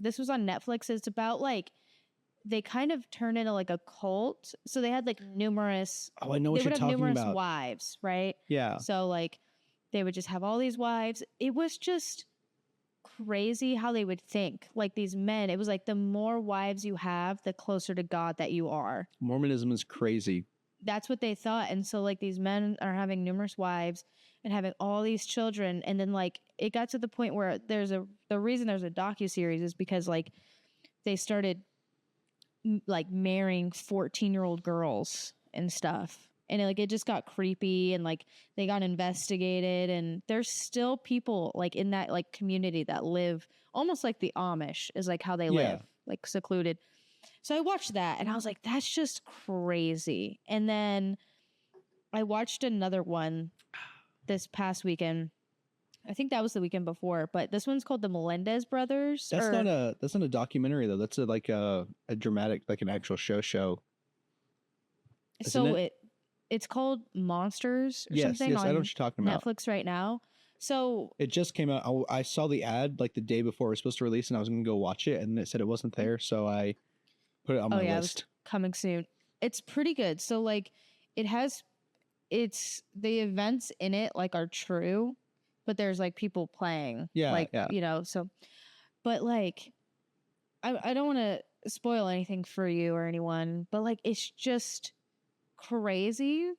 Netflix. It's about like they kind of turned into like a cult. So they had like numerous I know what they you're would have talking numerous about. wives, right? Yeah. So like they would just have all these wives. It was just crazy how they would think. Like these men, it was like the more wives you have, the closer to God that you are. Mormonism is crazy. That's what they thought. And so like these men are having numerous wives and having all these children. And then like it got to the point where the reason there's a docuseries is because like they started like marrying 14-year-old girls and stuff. And it just got creepy and like they got investigated and there's still people like in that like community that live almost like the Amish is like how they live, like secluded. So I watched that and I was like, that's just crazy. And then I watched another one this past weekend. I think that was the weekend before, but this one's called the Melendez Brothers. That's not a documentary though. That's like a dramatic, like an actual show. So it's called Monsters or something yes, on I know what you're talking about. Netflix right now. So it just came out. I saw the ad like the day before it was supposed to release, and I was going to go watch it, and it said it wasn't there, so I put it on my list. It was coming soon. It's pretty good. So like it's the events in it like are true, but there's like people playing. You know, so but like I don't want to spoil anything for you or anyone, but like it's just crazy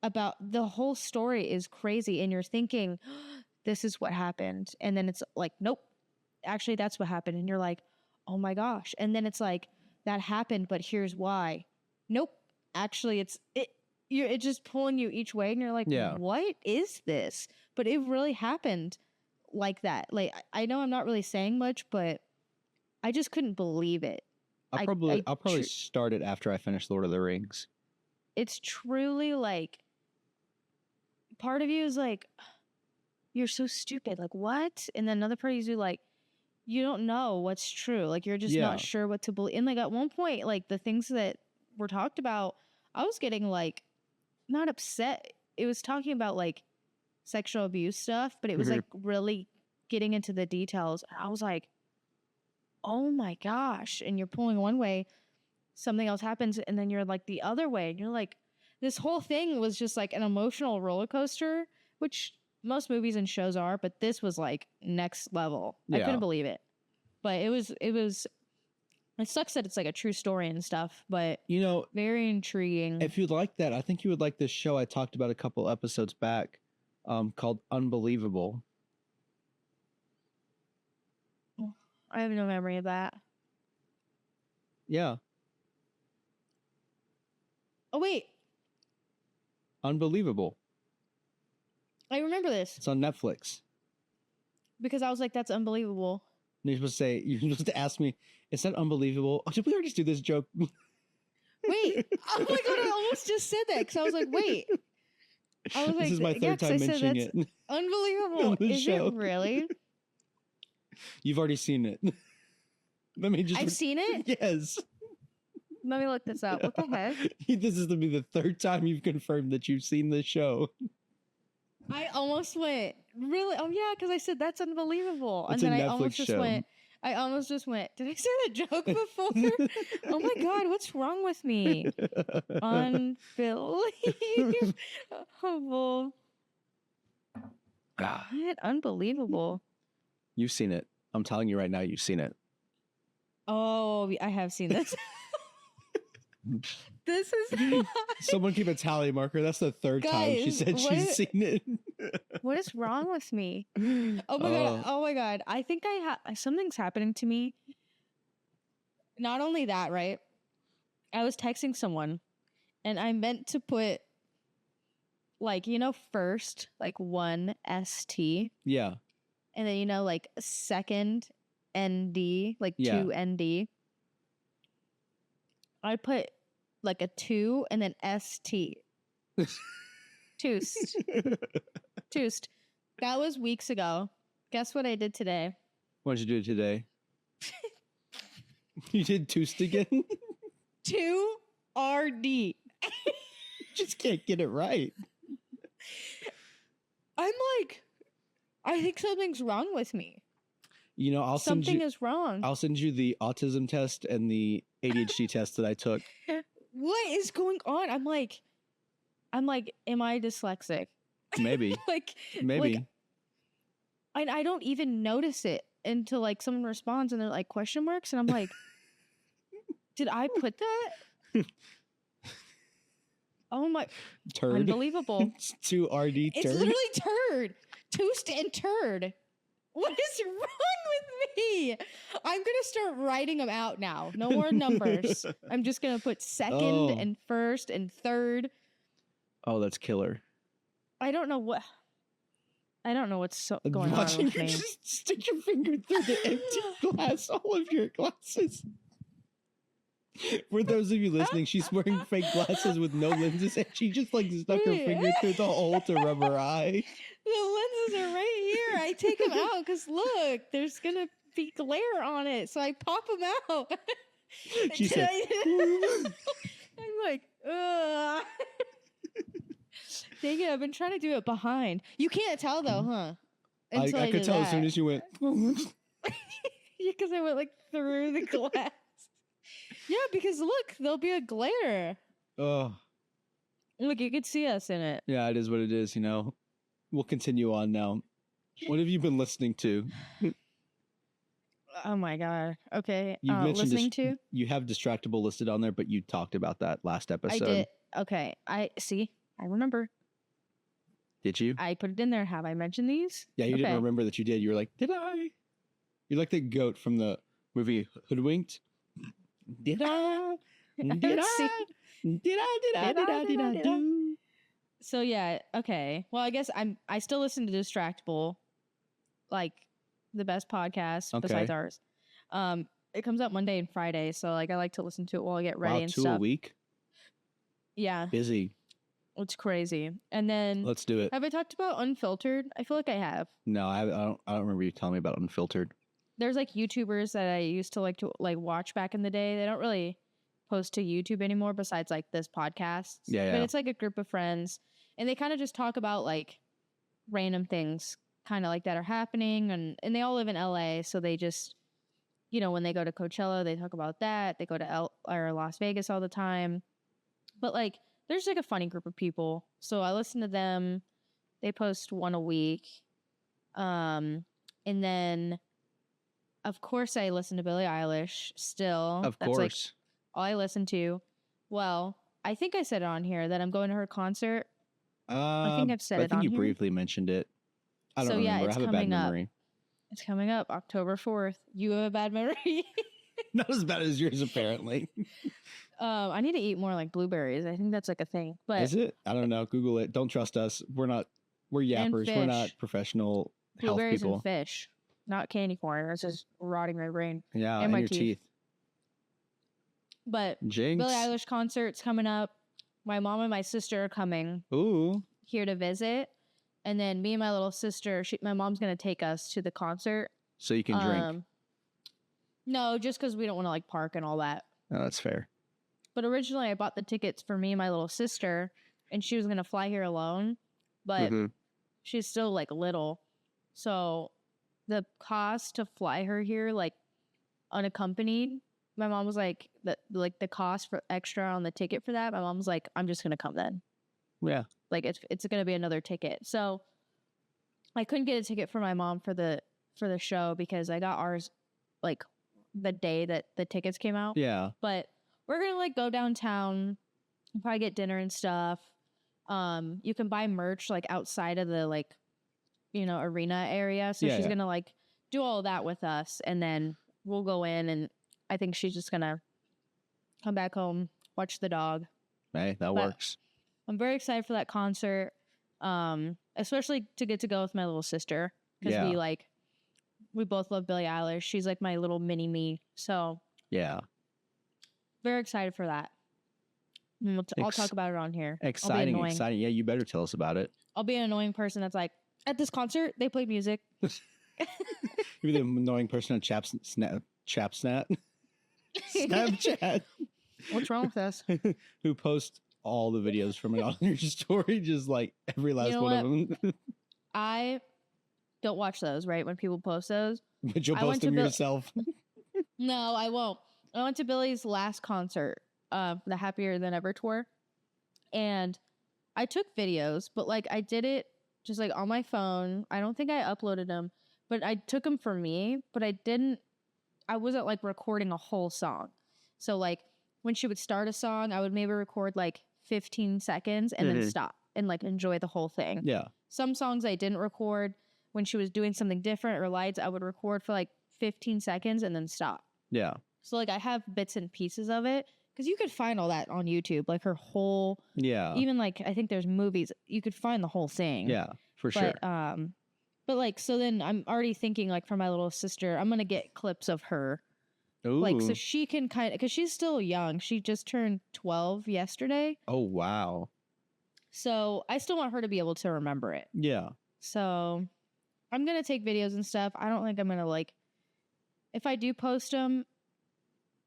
about the whole story is crazy and you're thinking this is what happened and then it's like nope, actually that's what happened and you're like oh my gosh, and then it's like that happened but here's why. Nope, actually it's just pulling you each way and you're like what is this? But it really happened like that. Like I know I'm not really saying much, but I just couldn't believe it. I'll probably start it after I finish Lord of the Rings. It's truly like part of you is like you're so stupid, like what? And then another part of you like you don't know what's true, like you're just not sure what to believe. And like at one point, like the things that were talked about, I was getting like not upset. It was talking about like sexual abuse stuff, but it was like really getting into the details. And I was like, oh my gosh. And you're pulling one way, something else happens, and then you're like the other way. And you're like, this whole thing was just like an emotional roller coaster, which most movies and shows are, but this was like next level. I couldn't believe it. But it was It sucks that it's like a true story and stuff, but You know, very intriguing. if you like that, I think you would like this show I talked about a couple episodes back, called Unbelievable. I have no memory of that. Yeah, Oh wait, Unbelievable. I remember this It's on Netflix. because I was like, "That's unbelievable." And you're supposed to ask me, is that unbelievable? Oh, did we already do this joke? Wait, oh my god, I almost just said that because I was like, "Wait." I was like, This is my "Yeah," third 'cause time I said mentioning that's it. unbelievable. On the Is show. it really? You've already seen it. Let me just. I've seen it. Yes. Let me look this up. What the heck? This is to be the third time you've confirmed that you've seen this show. I almost went, really? Oh yeah, because I said that's unbelievable, It's and a then I Netflix almost just show. went. I almost just went. Did I say that joke before? Oh my god, what's wrong with me? Unbelievable. What? Unbelievable. You've seen it. I'm telling you right now, you've seen it. Oh, I have seen this. This is Someone keep a tally marker. That's the third time she Guys, said she's seen it. what is wrong with me? Oh my god! Oh my god! I think something's happening to me. Not only that, right? I was texting someone, and I meant to put, like, first, like, 1 ST, Yeah. and then like second ND, like Yeah. 2 ND. I put like a 2 and then ST. Toost. Toost. That was weeks ago. Guess what I did today? What did you do today? You did Toost again? 2 RD. Just can't get it right. I'm like, I think something's wrong with me. You know, Something is wrong. I'll send you the autism test and the ADHD test that I took. What is going on? I'm like, am I dyslexic? Maybe. Maybe. I don't even notice it until like someone responds and they're like question marks, and I'm like, did I put that? Oh my! Turd. Unbelievable. It's 2 RD turd. It's literally turd. Toost and turd. What is wrong with me? I'm going to start writing them out now. No more numbers. I'm just going to put second Oh. and first and third. Oh, that's killer. I don't know what's going on Watching with you me. just stick your finger through the empty glass, all of your glasses. For those of you listening, she's wearing fake glasses with no lenses, and she just like stuck her finger through the hole to rub her eye. The lenses are right here. I take them out because look, there's going to be glare on it. So I pop them out. She said, I'm like, ugh. Dang it, I've been trying to do it behind. You can't tell though, huh? I could tell as soon as you went. Yeah, because I went like through the glass. Yeah, because look, there'll be a glare. Oh, Look, you could see us in it. yeah, it is what it is, you know. We'll continue on now. What have you been listening to? Oh my god. Okay. You've mentioned Listening to? You have Distractable listed on there, but you talked about that last episode. I did. Okay. I remember. Did you? I put it in there. Have I mentioned these? Yeah, you didn't Okay. remember that you did. You were like, did I? You're like the goat from the movie Hoodwinked. Did I? Did I? See? Did I do? So yeah, okay. Well, I guess I still listen to Distractable, like the best podcast Okay. besides ours. It comes out Monday and Friday, so like I like to listen to it while I get ready Wow, and 2 stuff. a week? Yeah, Busy. it's crazy. And then Let's do it. have I talked about Unfiltered? I feel like I have. No, I don't remember you telling me about Unfiltered. There's like YouTubers that I used to like watch back in the day. They don't really post to YouTube anymore besides like this podcast. Yeah, But yeah. it's like a group of friends and they kind of just talk about like random things kind of like that are happening and they all live in LA, so they just when they go to Coachella, they talk about that. They go to Las Vegas all the time. But like there's like a funny group of people. So I listen to them. They post one a week. And then of course, I listen to Billie Eilish still. Of That's like course. all I listen to. Well, I think I said it on here that I'm going to her concert. I think I've said I it think on you here. briefly mentioned it. I don't So, yeah, remember. I it's have a bad coming up. memory. It's coming up October 4th. You have a bad memory. Not as bad as yours, apparently. I need to eat more like blueberries. I think that's like a thing. But Is it? I don't know. Google it. Don't trust us. We're yappers. We're not fish. professional health Blueberries people. and fish, not candy corn. It's just rotting my brain Yeah, and and my your teeth. teeth. But Jinx. Billie Eilish concert's coming up. My mom and my sister are coming Ooh. here to visit. And then me and my little sister, my mom's going to take us to the concert. So you can drink. No, just because we don't want to like park and all that. Oh, that's fair. But originally I bought the tickets for me and my little sister, and she was going to fly here alone. But she's still like little. So the cost to fly her here, like unaccompanied, my mom was like, the cost for extra on the ticket for that, my mom was like, I'm just going to come then. Yeah. Like it's going to be another ticket. So I couldn't get a ticket for my mom for the show because I got ours like the day that the tickets came out. Yeah. But we're going to like go downtown, probably get dinner and stuff. You can buy merch like outside of the like, arena area. So she's going to like do all of that with us, and then we'll go in, and I think she's just going to come back home, watch the dog. Hey, that works. I'm very excited for that concert, especially to get to go with my little sister because we both love Billie Eilish. She's like my little mini me. So yeah, very excited for that. I'll talk about it on here. Exciting. Yeah, you better tell us about it. I'll be an annoying person that's like, at this concert, they played music. You're the annoying person on Snapchat. What's wrong with us? Who posts all the videos from it on your story, just like every last one of them. I don't watch those, right? When people post those. But you'll post them yourself. No, I won't. I went to Billie's last concert, the Happier Than Ever tour. And I took videos, but like I did it just like on my phone. I don't think I uploaded them, but I took them for me, but I wasn't like recording a whole song. So like when she would start a song, I would maybe record like 15 seconds and then stop and like enjoy the whole thing. Yeah. Some songs I didn't record. When she was doing something different or lights, I would record for like 15 seconds and then stop. Yeah. So like I have bits and pieces of it because you could find all that on YouTube, like her whole. Yeah. Even like I think there's movies, you could find the whole thing. Yeah, for sure. But like so then I'm already thinking like for my little sister, I'm gonna get clips of her. Ooh. Like so she can kind of, because she's still young. She just turned 12 yesterday. Oh wow. So I still want her to be able to remember it. Yeah. So I'm gonna take videos and stuff. I don't think I'm gonna like. If I do post them,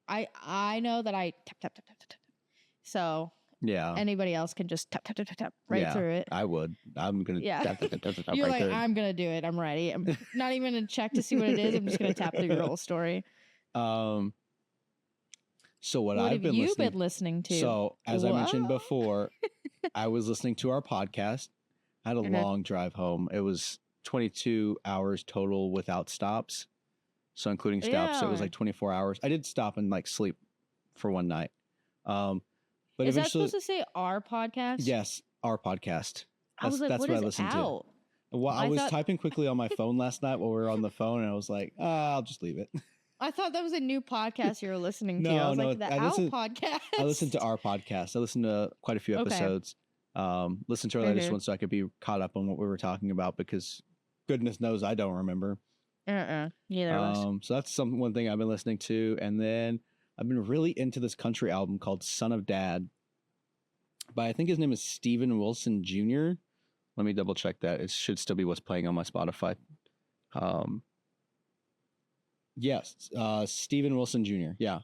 I know that I tap. So yeah, anybody else can just tap right through it. I would. I'm gonna. Yeah. Tap You're right like, there. I'm gonna do it. I'm ready. I'm not even gonna check to see what it is. I'm just gonna tap through your whole story. So what have I've been you been listening to? So as I mentioned before, I was listening to our podcast. I had a long drive home. It was 22 hours total without stops. So including stops, so it was like 24 hours. I did stop and like sleep for one night. But is that eventually, supposed to say our podcast? yes, our podcast. I was like, that's what I is listened out? to. Well, I was typing quickly on my phone last night while we were on the phone, and I was like, I'll just leave it. I thought that was a new podcast you were listening to. No, I was no, like, the Out podcast. I listened to our podcast. I listened to quite a few episodes. Listened to our latest one so I could be caught up on what we were talking about because goodness knows I don't remember. Neither of us. So that's one thing I've been listening to. And then I've been really into this country album called Son of Dad. But I think his name is Steven Wilson Jr. Let me double check that. It should still be what's playing on my Spotify. Yes, Steven Wilson Jr. Yeah.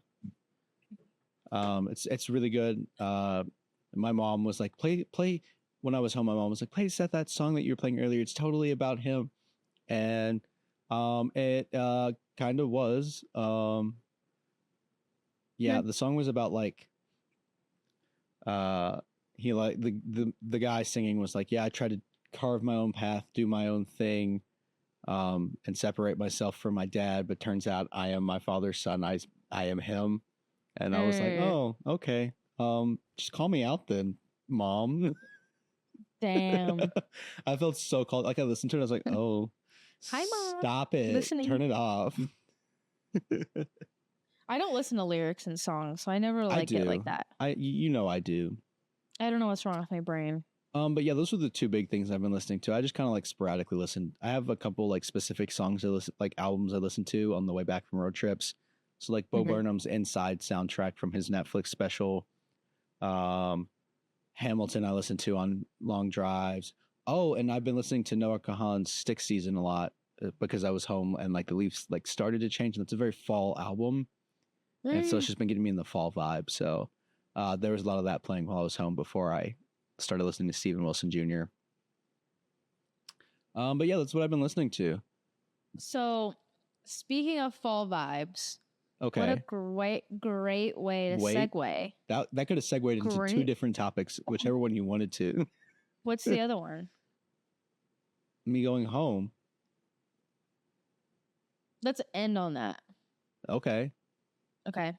It's really good. My mom was like, play. When I was home, my mom was like, play Seth that song that you were playing earlier. It's totally about him. And it kind of was. The song was about like he like the guy singing was like, yeah, I tried to carve my own path, do my own thing. and separate myself from my dad. But turns out I am my father's son. I am him. And I was like, oh, okay. Just call me out then, Mom. Damn. I felt so called. Like I listened to it. I was like, oh, Hi, Mom. stop it. Listening. Turn it off. I don't listen to lyrics and songs, so I never like it like that. I do. I don't know what's wrong with my brain. But yeah, those are the two big things I've been listening to. I just kind of like sporadically listen. I have a couple like specific songs I listen, like albums I listen to on the way back from road trips. So like Bo Burnham's Inside soundtrack from his Netflix special. Hamilton I listen to on long drives. Oh, and I've been listening to Noah Kahan's Stick Season a lot because I was home and like the leaves like started to change. And it's a very fall album. And so it's just been getting me in the fall vibe. So there was a lot of that playing while I was home before I started listening to Steven Wilson Jr. But yeah, that's what I've been listening to. So speaking of fall vibes, okay, what a great way to segue. That could have segued into two different topics, whichever one you wanted to. What's the other one? Me going home. Let's end on that. Okay. Because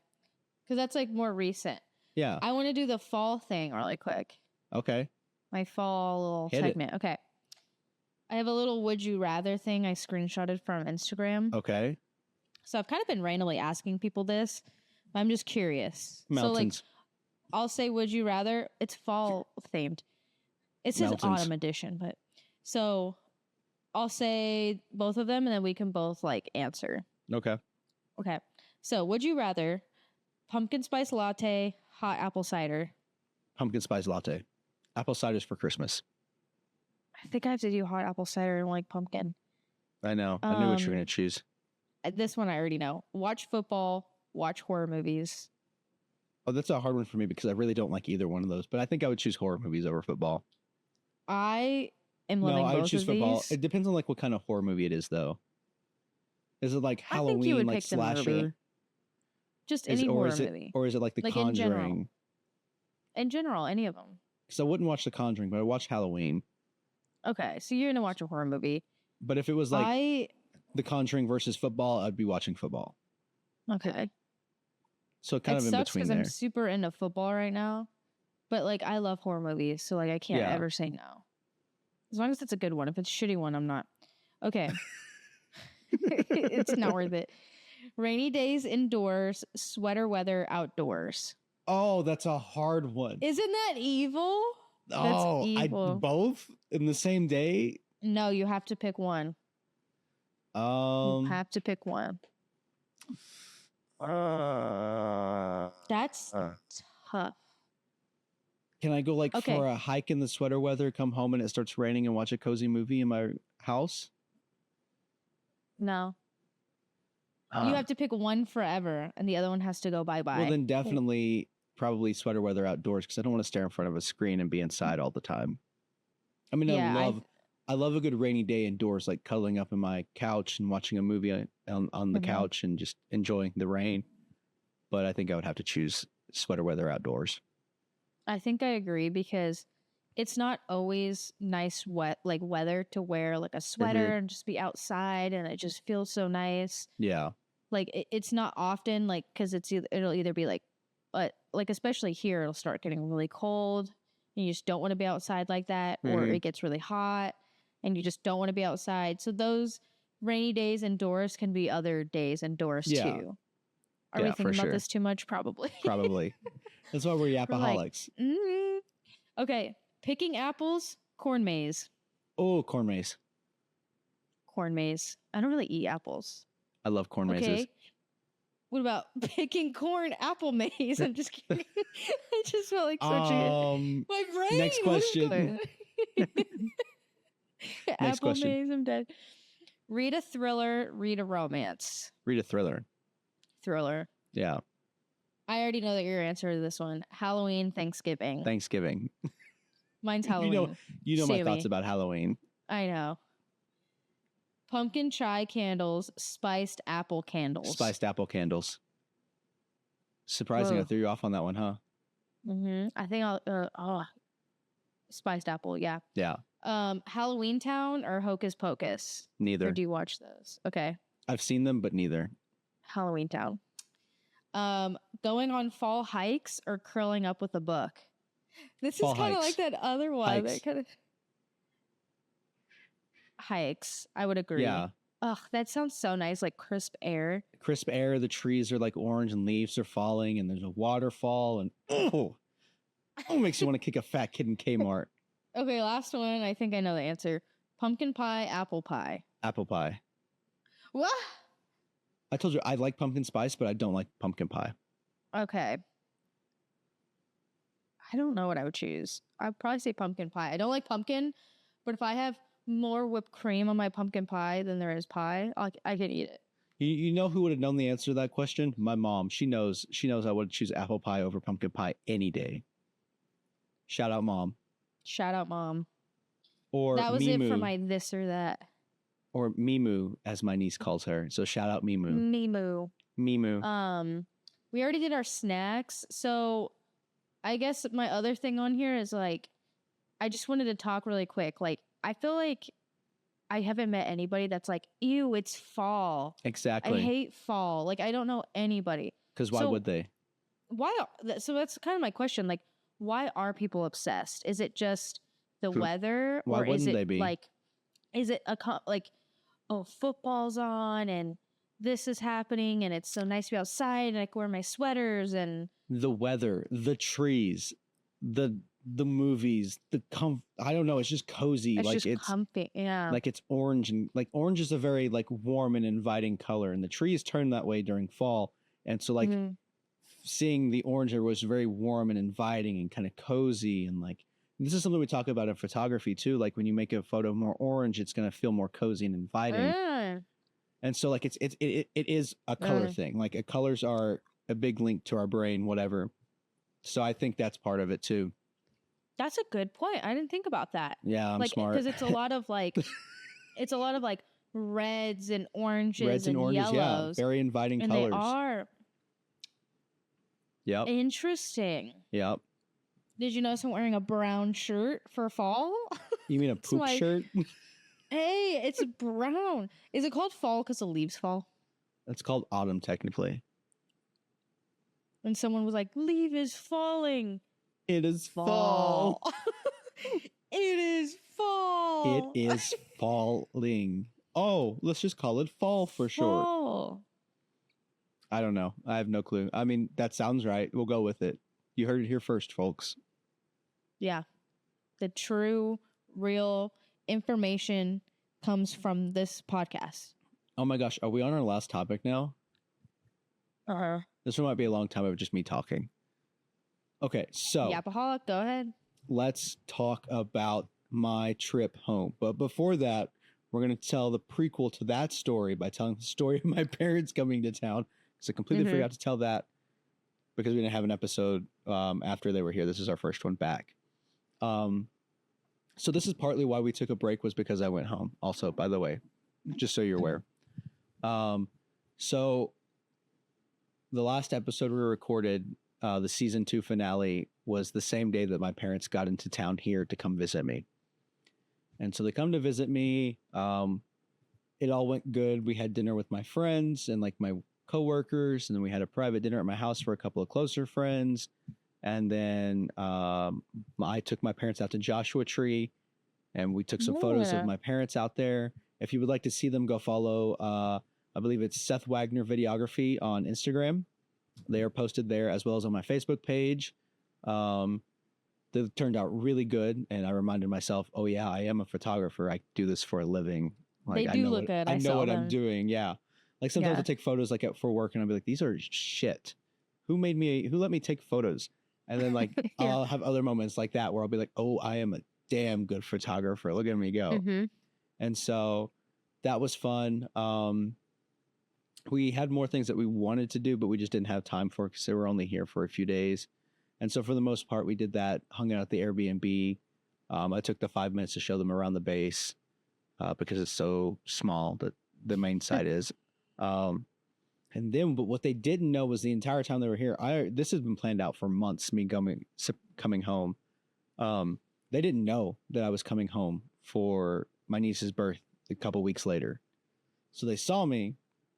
that's like more recent. Yeah. I want to do the fall thing really quick. Okay. My fall little segment. Okay. I have a little would you rather thing I screenshotted from Instagram. Okay. So I've kind of been randomly asking people this. But I'm just curious. Mountains. So like, I'll say would you rather. It's fall themed. It says autumn edition, but so I'll say both of them and then we can both like answer. Okay. So would you rather pumpkin spice latte, hot apple cider? Pumpkin spice latte. Apple cider's for Christmas. I think I have to do hot apple cider and like pumpkin. I know. I knew what you were going to choose. This one I already know. Watch football, watch horror movies. Oh, that's a hard one for me because I really don't like either one of those. But I think I would choose horror movies over football. I am loving both I would choose of football. these. It depends on like what kind of horror movie it is, though. Is it like I think you would Halloween, like pick the movie. slasher? Just any horror movie. Or is it like The Like in general. Conjuring? In general, any of them. Because I wouldn't watch The Conjuring, but I watch Halloween. Okay, so you're gonna watch a horror movie. But if it was like The Conjuring versus football, I'd be watching football. Okay. So kind of in sucks between because there. I'm super into football right now, but like I love horror movies, so like I can't ever say no. As long as it's a good one. If it's a shitty one, I'm not. Okay. It's not worth it. Rainy days indoors, sweater weather outdoors. Oh, that's a hard one. Isn't that evil? Oh, That's evil. Both in the same day? No, you have to pick one. You have to pick one. That's tough. Can I go like for a hike in the sweater weather, come home and it starts raining and watch a cozy movie in my house? No. You have to pick one forever and the other one has to go bye-bye. Well, then definitely probably sweater weather outdoors because I don't want to stare in front of a screen and be inside all the time. I mean, I love a good rainy day indoors, like cuddling up in my couch and watching a movie on the couch and just enjoying the rain. But I think I would have to choose sweater weather outdoors. I think I agree because it's not always nice weather to wear like a sweater and just be outside and it just feels so nice. Yeah. Like it's not often like because it'll either be like especially here it'll start getting really cold and you just don't want to be outside like that or it gets really hot and you just don't want to be outside. So those rainy days indoors can be other days indoors too. Are we thinking about this too much? Probably. Probably. That's why we're Yapaholics. Okay. Picking apples, corn maze. Oh, corn maze. Corn maze. I don't really eat apples. I love corn mazes. What about picking corn, apple maze? I'm just kidding. I just felt like such a... My brain! Next question. Apple maze, I'm dead. Read a thriller, read a romance. Read a thriller. Thriller. Yeah. I already know that your answer to this one. Halloween, Thanksgiving. Thanksgiving. Mine's Halloween. You know my thoughts about Halloween. I know. Pumpkin chai candles, spiced apple candles. Spiced apple candles. Surprising, I threw you off on that one, huh? I think I'll. Spiced apple, yeah. Yeah. Halloween Town or Hocus Pocus? Or Neither. do you watch those? Okay. I've seen them, but neither. Halloween Town. Going on fall hikes or curling up with a book? This Fall is kind of hikes. like that other one. Hikes. That kind of hikes. I would agree. Yeah. Ugh, that sounds so nice. Like crisp air. Crisp air, the trees are like orange and leaves are falling and there's a waterfall and oh, makes you want to kick a fat kid in Kmart. Okay, last one. I think I know the answer. Pumpkin pie, apple pie. Apple pie. What? I told you I like pumpkin spice, but I don't like pumpkin pie. Okay. I don't know what I would choose. I'd probably say pumpkin pie. I don't like pumpkin, but if I have more whipped cream on my pumpkin pie than there is pie, I can eat it. You know who would have known the answer to that question? My mom. She knows I would choose apple pie over pumpkin pie any day. Shout out, Mom. Shout out, Mom. Or that was Mimu, it for my this or that. or Mimu, as my niece calls her. So shout out Mimu. Mimu. Mimu. We already did our snacks, so I guess my other thing on here is like, I just wanted to talk really quick. Like, I feel like I haven't met anybody that's like, ew, it's fall. Exactly. I hate fall. Like, I don't know anybody. Because why So- would they? So that's kind of my question. Like, why are people obsessed? Is it just the Who- weather, why or is wouldn't it they be? like, is it like, oh, football's on and this is happening and it's so nice to be outside and I can wear my sweaters and The weather, the trees, the movies, I don't know. It's just cozy. it's like just it's comfy. Yeah. like it's orange, and like orange is a very like warm and inviting color, and the trees turn that way during fall, and so like Mhm. seeing the orange there was very warm and inviting and kind of cozy, and like this is something we talk about in photography too. Like when you make a photo more orange, it's going to feel more cozy and inviting. Mm. And so like it is a color Mm. thing. Like colors are a big link to our brain, whatever. So I think that's part of it too. That's a good point. I didn't think about that. Yeah, I'm like, smart. because it's a lot of like, it's a lot of like reds and oranges Reds and oranges, yellows. yeah, very inviting and colors. they are Yep, interesting. yep. Did you notice I'm wearing a brown shirt for fall? You mean a It's poop my- shirt? Hey, it's brown. Is it called fall because the leaves fall? That's called autumn, technically. And someone was like, "Leaf is falling." It is fall. It is fall. It is falling. Oh, let's just call it fall for short. Fall. I don't know. I have no clue. I mean, that sounds right. We'll go with it. You heard it here first, folks. Yeah. The true, real information comes from this podcast. Oh my gosh, are we on our last topic now? This one might be a long time of just me talking. Okay, so Yapaholic, go ahead. let's talk about my trip home. But before that, we're going to tell the prequel to that story by telling the story of my parents coming to town. Because I completely Mhm. forgot to tell that because we didn't have an episode after they were here. This is our first one back. So this is partly why we took a break, was because I went home. Also, by the way, just so you're aware. So the last episode we recorded, the season 2 finale, was the same day that my parents got into town here to come visit me. And so they come to visit me. It all went good. We had dinner with my friends and like my coworkers, and then we had a private dinner at my house for a couple of closer friends. And then I took my parents out to Joshua Tree, and we took some photos Yeah. of my parents out there. If you would like to see them, go follow, I believe it's Seth Wagner Videography on Instagram. They are posted there, as well as on my Facebook page. They turned out really good, and I reminded myself, oh yeah, I am a photographer. I do this for a living. They I do know look what, good. I I know saw what I'm them. doing. Yeah. Like sometimes Yeah. I take photos like for work, and I'll be like, these are shit. Who let me take photos? And then like Yeah. I'll have other moments like that where I'll be like, oh, I am a damn good photographer. Look at me go. Mhm. And so that was fun. We had more things that we wanted to do, but we just didn't have time for, because they were only here for a few days. And so for the most part, we did that, hung out at the Airbnb. I took the 5 minutes to show them around the base because it's so small that the main site is. And then, but what they didn't know was the entire time they were here, this has been planned out for months, me coming home. They didn't know that I was coming home for my niece's birth a couple weeks later. So they saw me,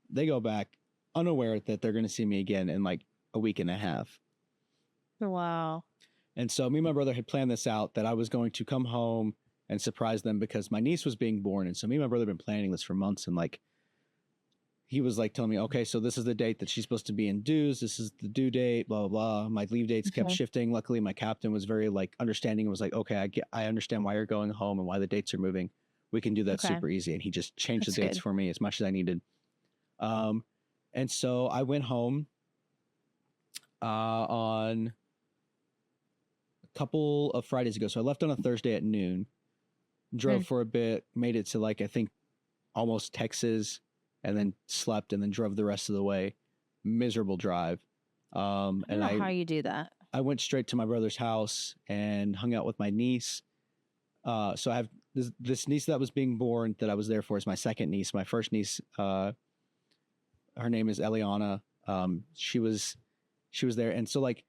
they go back unaware that they're going to see me again in like a week and a half. Wow. And so me and my brother had planned this out, that I was going to come home and surprise them because my niece was being born. And so me and my brother had been planning this for months. And like, he was like telling me, okay, so this is the date that she's supposed to be induced. This is the due date, blah, blah, blah. My leave dates kept shifting. Luckily, my captain was very like understanding and was like, okay, I understand why you're going home and why the dates are moving. We can do that super easy. And he just changed the dates for me as much as I needed. And so I went home on a couple of Fridays ago. So I left on a Thursday at noon, drove for a bit, made it to like, I think almost Texas, and then slept and then drove the rest of the way. Miserable drive. I don't know how you do that. I went straight to my brother's house and hung out with my niece. So I have this niece that was being born that I was there for is my second niece. My first niece, her name is Eliana. She was there. And so like,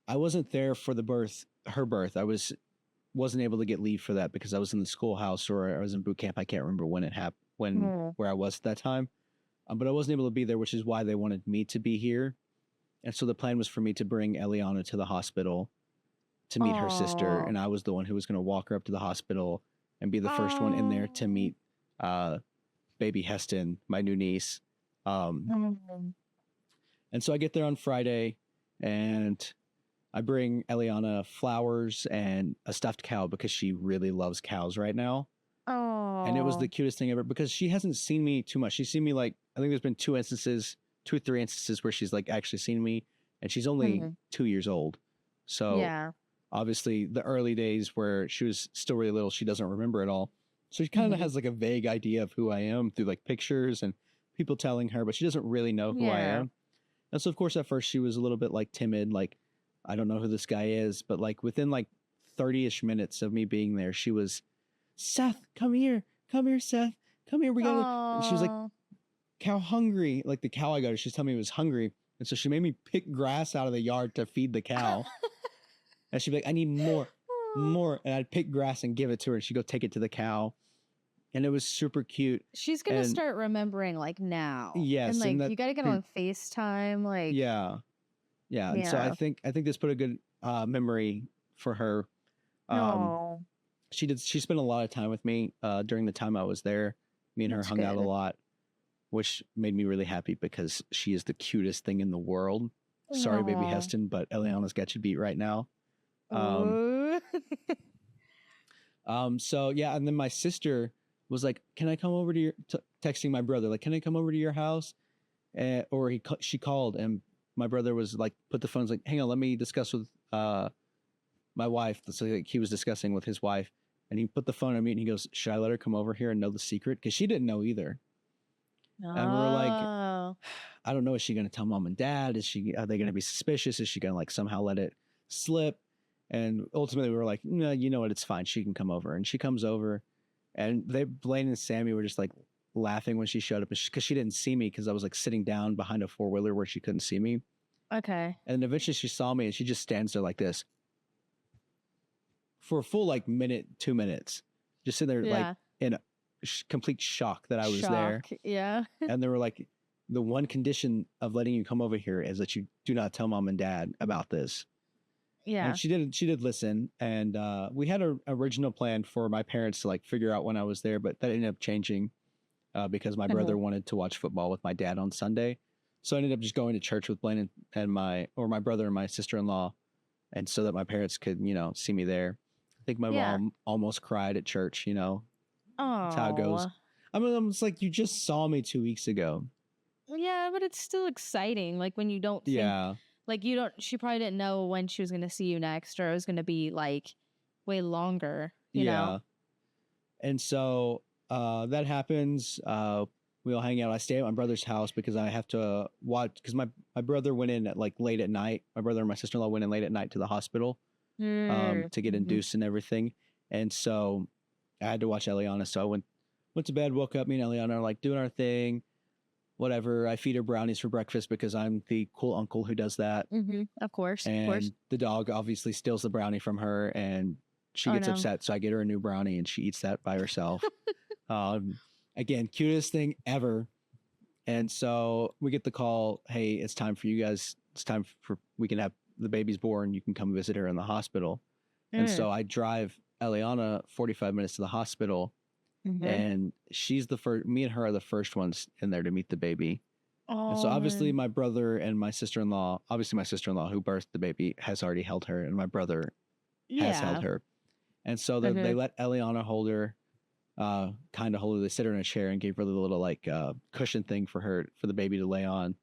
I wasn't there for her birth. I wasn't able to get leave for that because I was in the schoolhouse or I was in boot camp. I can't remember when it happened, where I was at that time. But I wasn't able to be there, which is why they wanted me to be here. And so the plan was for me to bring Eliana to the hospital to meet her sister. And I was the one who was going to walk her up to the hospital and be the first one in there to meet baby Heston, my new niece. And so I get there on Friday and I bring Eliana flowers and a stuffed cow because she really loves cows right now. And it was the cutest thing ever because she hasn't seen me too much. She's seen me like, I think there's been 2 or 3 instances where she's like actually seen me, and she's only 2 years old. So obviously the early days where she was still really little, she doesn't remember it all. So she kind of has like a vague idea of who I am through like pictures and people telling her, but she doesn't really know who I am. And so of course at first she was a little bit like timid, like, I don't know who this guy is. But like within like 30-ish minutes of me being there, she was, Seth, come here, Seth, come here. We gotta. And she was like, cow hungry. Like the cow I got her, she's telling me it was hungry. And so she made me pick grass out of the yard to feed the cow. And she'd be like, I need more. And I'd pick grass and give it to her. And she'd go take it to the cow. And it was super cute. She's going to start remembering like now. Yes. And like, you got to get on FaceTime. Like, yeah. And so I think this put a good memory for her. She spent a lot of time with me during the time I was there. Me and her hung out a lot, which made me really happy because she is the cutest thing in the world. Sorry, baby Heston, but Eliana's got you beat right now. So yeah, and then my sister was like, "Can I come over to your?" Texting my brother, like, "Can I come over to your house?" She called, and my brother was like, put the phone, like, "Hang on, let me discuss with my wife." So like, he was discussing with his wife, and he put the phone on mute, and he goes, "Should I let her come over here and know the secret?" Because she didn't know either. And we were like, I don't know. Is she going to tell mom and dad? Are they going to be suspicious? Is she going to like somehow let it slip? And ultimately we were like, no, you know what? It's fine. She can come over. And she comes over, and Blaine and Sammy were just like laughing when she showed up because she didn't see me because I was like sitting down behind a 4-wheeler where she couldn't see me. Okay. And eventually she saw me, and she just stands there like this for a full like 2 minutes, just sitting there like in complete shock that I was there. Yeah. And they were like, the one condition of letting you come over here is that you do not tell mom and dad about this. Yeah. And she did listen. And we had an original plan for my parents to like figure out when I was there, but that ended up changing because my brother wanted to watch football with my dad on Sunday. So I ended up just going to church with Blaine and my brother and my sister-in-law, and so that my parents could, see me there. I think my mom almost cried at church, That's how it goes. I mean, it's like, you just saw me 2 weeks ago. Yeah, but it's still exciting. Like when you don't think, like she probably didn't know when she was going to see you next, or it was going to be like way longer, you know? And so that happens. We all hang out. I stay at my brother's house because I have to watch, because my brother went in at like late at night. My brother and my sister-in-law went in late at night to the hospital to get induced and everything. And so I had to watch Eliana. So I went to bed, woke up, me and Eliana are like doing our thing, whatever. I feed her brownies for breakfast because I'm the cool uncle who does that. Of course. And the dog obviously steals the brownie from her, and she Oh, gets no. upset, so I get her a new brownie and she eats that by herself. Again, cutest thing ever. And so we get the call, hey, it's time for you guys. It's time for we can have the baby's born. You can come visit her in the hospital. And so I drive Eliana 45 minutes to the hospital, and she's the first. Me and her are the first ones in there to meet the baby. And so obviously my brother and my sister-in-law, obviously my sister-in-law who birthed the baby has already held her, and my brother has held her. And so they let Eliana hold her, kind of hold her. They sit her in a chair and gave her the little like cushion thing for the baby to lay on.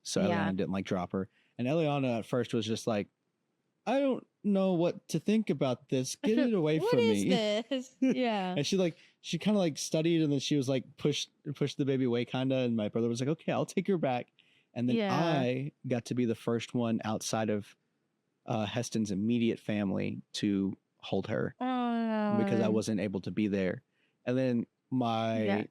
So Eliana didn't like drop her. And Eliana at first was just like, I don't know what to think about this. Get it away from me. What is this? Yeah. And she kind of like studied, and then she was like pushed the baby away kind of. And my brother was like, okay, I'll take her back. And then I got to be the first one outside of Heston's immediate family to hold her because I wasn't able to be there. And then my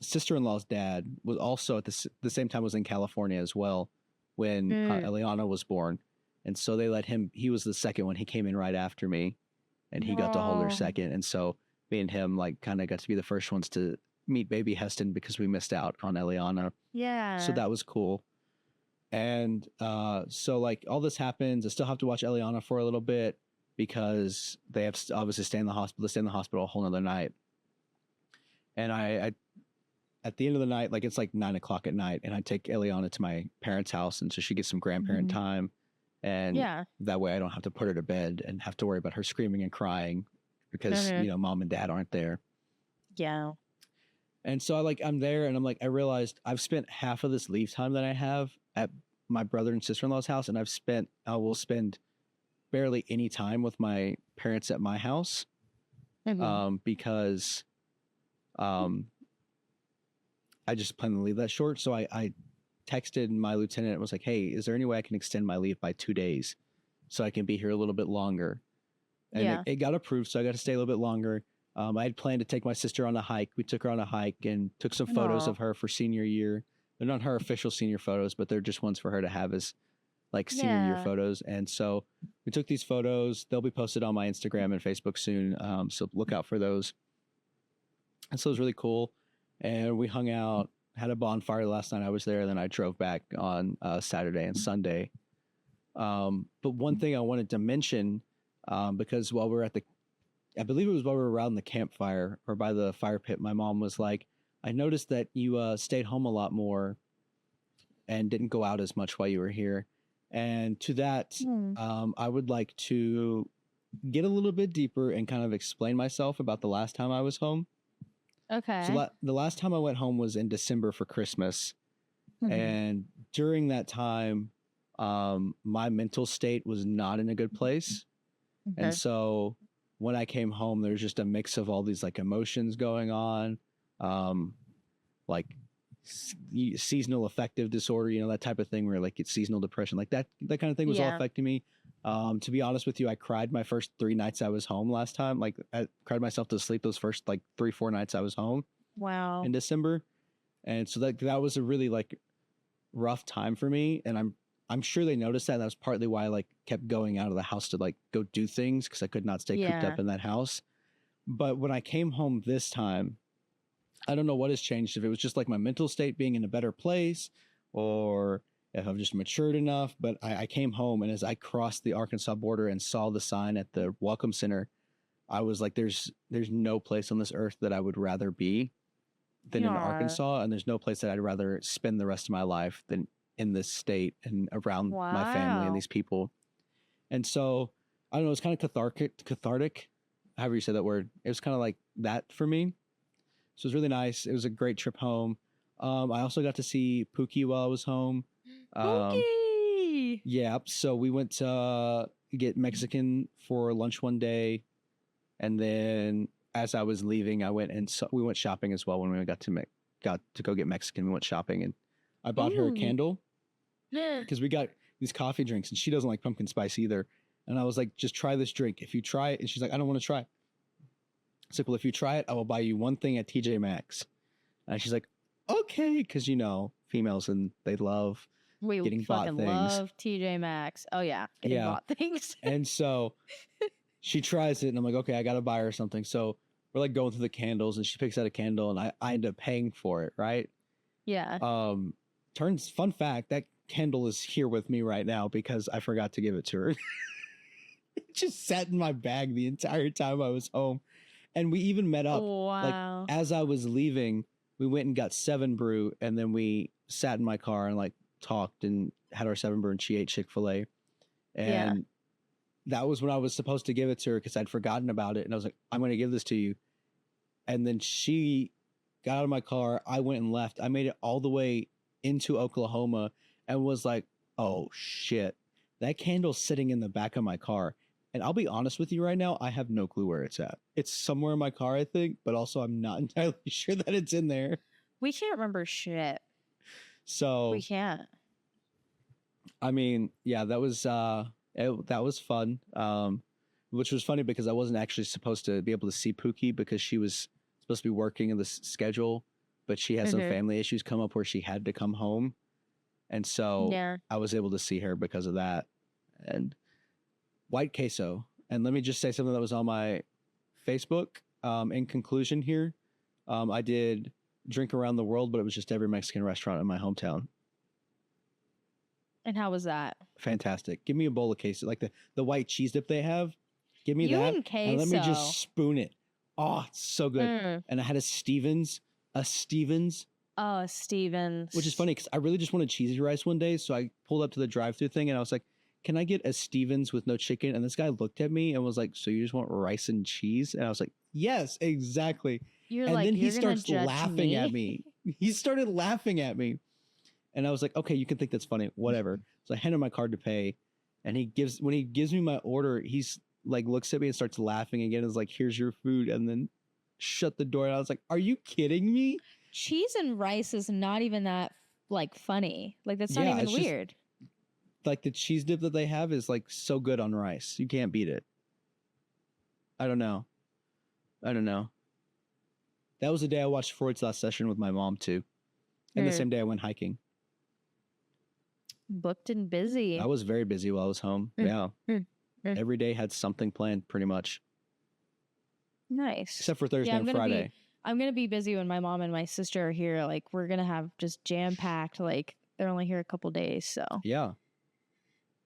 sister-in-law's dad was also at the same time was in California as well when Eliana was born. And so they let him, he was the second one. He came in right after me, and he got to hold her second. And so me and him like kind of got to be the first ones to meet baby Heston because we missed out on Eliana. Yeah. So that was cool. And so like all this happens. I still have to watch Eliana for a little bit because they have to obviously stay in the hospital. They stay in the hospital a whole nother night. And I at the end of the night, like it's like 9 o'clock at night, and I take Eliana to my parents' house, and so she gets some grandparent time. And that way I don't have to put her to bed and have to worry about her screaming and crying because, you know, mom and dad aren't there. Yeah. And so I'm there, and I'm like, I realized I've spent half of this leave time that I have at my brother and sister-in-law's house. And I will spend barely any time with my parents at my house. Because, I just plan to leave that short. So I texted my lieutenant and was like, hey, is there any way I can extend my leave by 2 days so I can be here a little bit longer? And it got approved, so I got to stay a little bit longer. I had planned to take my sister on a hike. We took her on a hike and took some photos of her for senior year. They're not her official senior photos, but they're just ones for her to have as like senior year photos. And so we took these photos. They'll be posted on my Instagram and Facebook soon. So look out for those. And so it was really cool. And we hung out, had a bonfire last night I was there. And then I drove back on Saturday and Sunday. But one thing I wanted to mention, because while we were I believe it was while we were around the campfire or by the fire pit, my mom was like, I noticed that you stayed home a lot more and didn't go out as much while you were here. And to that, I would like to get a little bit deeper and kind of explain myself about the last time I was home. Okay. So the last time I went home was in December for Christmas. And during that time, my mental state was not in a good place. And so when I came home, there's just a mix of all these like emotions going on, like seasonal affective disorder, you know, that type of thing where like it's seasonal depression, like that kind of thing was all affecting me. To be honest with you, I cried my first 3 nights I was home last time. Like I cried myself to sleep those first like 3-4 nights I was home. Wow. In December. And so that was a really like rough time for me. And I'm sure they noticed that. And that was partly why I like kept going out of the house to like go do things because I could not stay cooped up in that house. But when I came home this time, I don't know what has changed. If it was just like my mental state being in a better place or if I've just matured enough. But I came home, and as I crossed the Arkansas border and saw the sign at the Welcome Center, I was like, there's no place on this earth that I would rather be than in Arkansas. And there's no place that I'd rather spend the rest of my life than in this state and around my family and these people. And so I don't know, it's kind of cathartic, however you say that word. It was kind of like that for me. So it was really nice. It was a great trip home. I also got to see Pookie while I was home. Pookie! Yeah. So we went to get Mexican for lunch one day. And then as I was leaving, we went shopping as well when we got to go get Mexican. We went shopping, and I bought her a candle. Because we got these coffee drinks, and she doesn't like pumpkin spice either. And I was like, just try this drink. If you try it, and she's like, I don't want to try it. I said, well, if you try it, I will buy you one thing at TJ Maxx. And she's like, okay, because you know, females and they love getting bought things. Love TJ Maxx. Oh yeah, getting bought things. And so she tries it, and I'm like, okay, I gotta buy her something. So we're like going through the candles, and she picks out a candle, and I end up paying for it, right? Yeah. Fun fact, that candle is here with me right now because I forgot to give it to her. It just sat in my bag the entire time I was home. And we even met up. Like, Wow. as I was leaving, we went and got 7 Brew, and then we sat in my car and like talked and had our 7 Brew, and she ate Chick-fil-A. And that was when I was supposed to give it to her because I'd forgotten about it. And I was like, I'm going to give this to you. And then she got out of my car. I went and left. I made it all the way into Oklahoma and was like, oh shit, that candle's sitting in the back of my car. And I'll be honest with you right now, I have no clue where it's at. It's somewhere in my car, I think, but also I'm not entirely sure that it's in there. We can't remember shit. So We can't. I mean, yeah, that was fun. Which was funny because I wasn't actually supposed to be able to see Pookie because she was supposed to be working in the schedule, but she had some family issues come up where she had to come home. And so I was able to see her because of that. And white queso. And let me just say something that was on my Facebook. In conclusion here, I did drink around the world, but it was just every Mexican restaurant in my hometown. And how was that? Fantastic. Give me a bowl of queso, like the white cheese dip they have. Give me that. And let me just spoon it. Oh, it's so good. And I had a Stevens. Oh, Stevens. Which is funny because I really just wanted cheesy rice one day. So I pulled up to the drive-thru thing and I was like, can I get a Stevens with no chicken? And this guy looked at me and was like, so you just want rice and cheese? And I was like, yes, exactly. And then he starts laughing at me. He started laughing at me. And I was like, okay, you can think that's funny, whatever. So I handed him my card to pay. And when he gives me my order, he's like, looks at me and starts laughing again. Is like, here's your food. And then shut the door. And I was like, are you kidding me? Cheese and rice is not even that like funny. Like that's not even weird. Like the cheese dip that they have is like so good on rice. You can't beat it. I don't know. That was the day I watched Freud's Last Session with my mom too. And the same day I went hiking. Booked and busy. I was very busy while I was home. Every day had something planned pretty much. Nice. Except for Thursday and Friday. I'm going to be busy when my mom and my sister are here. Like we're going to have just jam-packed. Like they're only here a couple days. So yeah.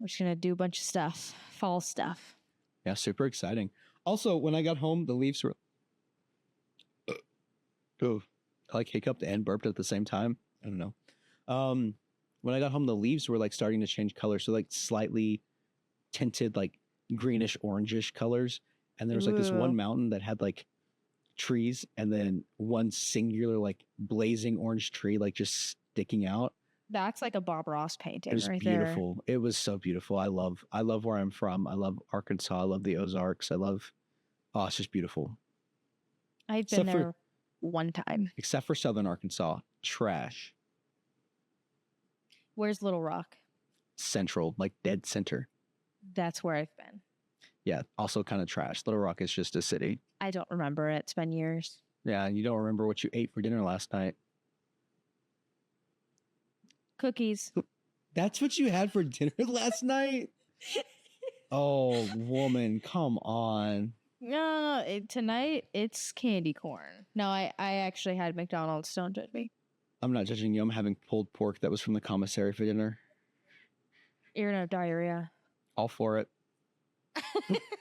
We're just going to do a bunch of stuff. Fall stuff. Yeah, super exciting. Also, when I got home, the leaves were... I like hiccuped and burped at the same time. I don't know. When I got home, the leaves were like starting to change color. So like slightly tinted like greenish orangish colors. And there was like this one mountain that had like trees and then one singular like blazing orange tree like just sticking out. That's like a Bob Ross painting. It was right beautiful. There. It was so beautiful. I love where I'm from. I love Arkansas. I love the Ozarks. It's just beautiful. I've been there one time. Except for Southern Arkansas. Trash. Where's Little Rock? Central, like dead center. That's where I've been. Yeah, also kind of trash. Little Rock is just a city. I don't remember it. It's been years. Yeah, and you don't remember what you ate for dinner last night. Cookies. That's what you had for dinner last night? Oh, woman, come on. No, tonight it's candy corn. No, I actually had McDonald's. Don't judge me. I'm not judging you. I'm having pulled pork that was from the commissary for dinner. You're gonna have diarrhea. All for it.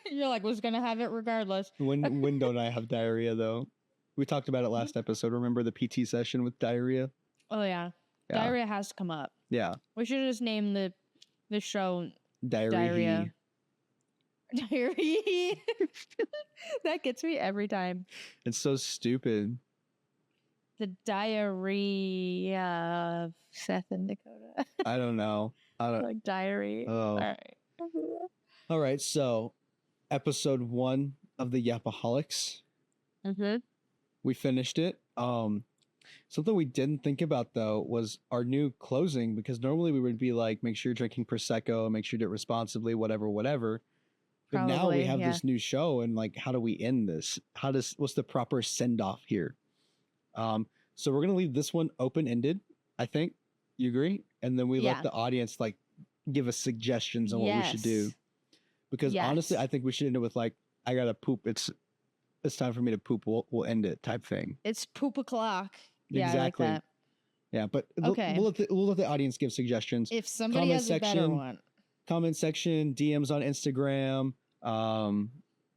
You're like, was gonna have it regardless. When don't I have diarrhea though? We talked about it last episode. Remember the PT session with diarrhea? Oh yeah. Diarrhea has to come up. Yeah. We should just name the show Diarrhea. Diarrhea. That gets me every time. It's so stupid. The diarrhea of Seth and Dakota. I don't know. Like diary. Oh. All right. So, episode 1 of the Yapaholics. Mm-hmm. We finished it. Something we didn't think about though was our new closing, because normally we would be like, make sure you're drinking Prosecco, make sure you do it responsibly, whatever. But now we have this new show, and like, how do we end this? What's the proper send off here? So we're gonna leave this one open ended. I think you agree, and then we let the audience like give us suggestions on what we should do. Because honestly, I think we should end it with like, I gotta poop. It's time for me to poop. We'll end it type thing. It's poop o'clock. Yeah, Exactly. I like that. Yeah, but Okay. we'll let the audience give suggestions. If somebody Comment has a better section. one, Comment section, DMs on Instagram.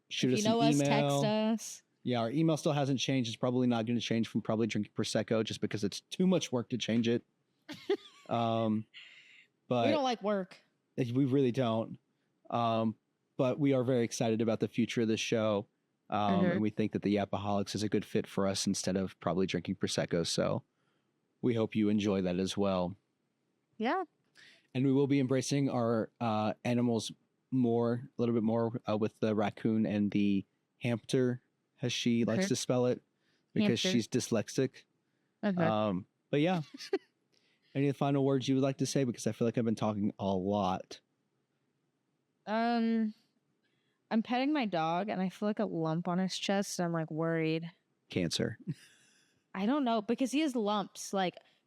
Shoot if us you know an us, email. text us. Yeah, our email still hasn't changed. It's probably not going to change from probably Drinking Prosecco just because it's too much work to change it. But We don't like work. we really don't. But we are very excited about the future of this show. And we think that the Yapaholics is a good fit for us instead of probably Drinking Prosecco. So we hope you enjoy that as well. Yeah. And we will be embracing our animals a little bit more with the raccoon and the hamster, as she likes to spell it, because Hamster. she's dyslexic. Okay. But yeah, any final words you would like to say? Because I feel like I've been talking a lot. I'm petting my dog and I feel like a lump on his chest. And I'm like worried. Cancer. I don't know because he has lumps.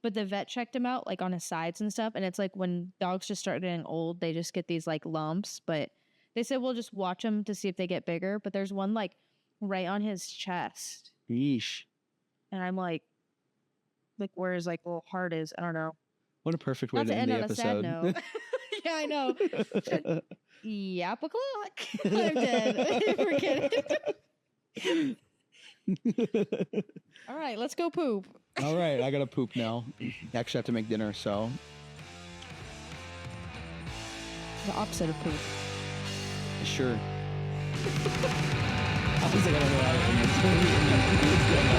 But the vet checked him out like on his sides and stuff. And it's like when dogs just start getting old, they just get these like lumps. But they said we'll just watch them to see if they get bigger. But there's one like right on his chest. Yeesh. And I'm like where his like little heart is. I don't know. What a perfect way Not to end the on a sad episode. note. Yeah, I know. Yap o'clock. I'm dead. Forget it. All right, let's go poop. All right, I gotta poop now. Actually, I have to make dinner, so. The opposite of poop. Sure. I was like, I don't know how to end this.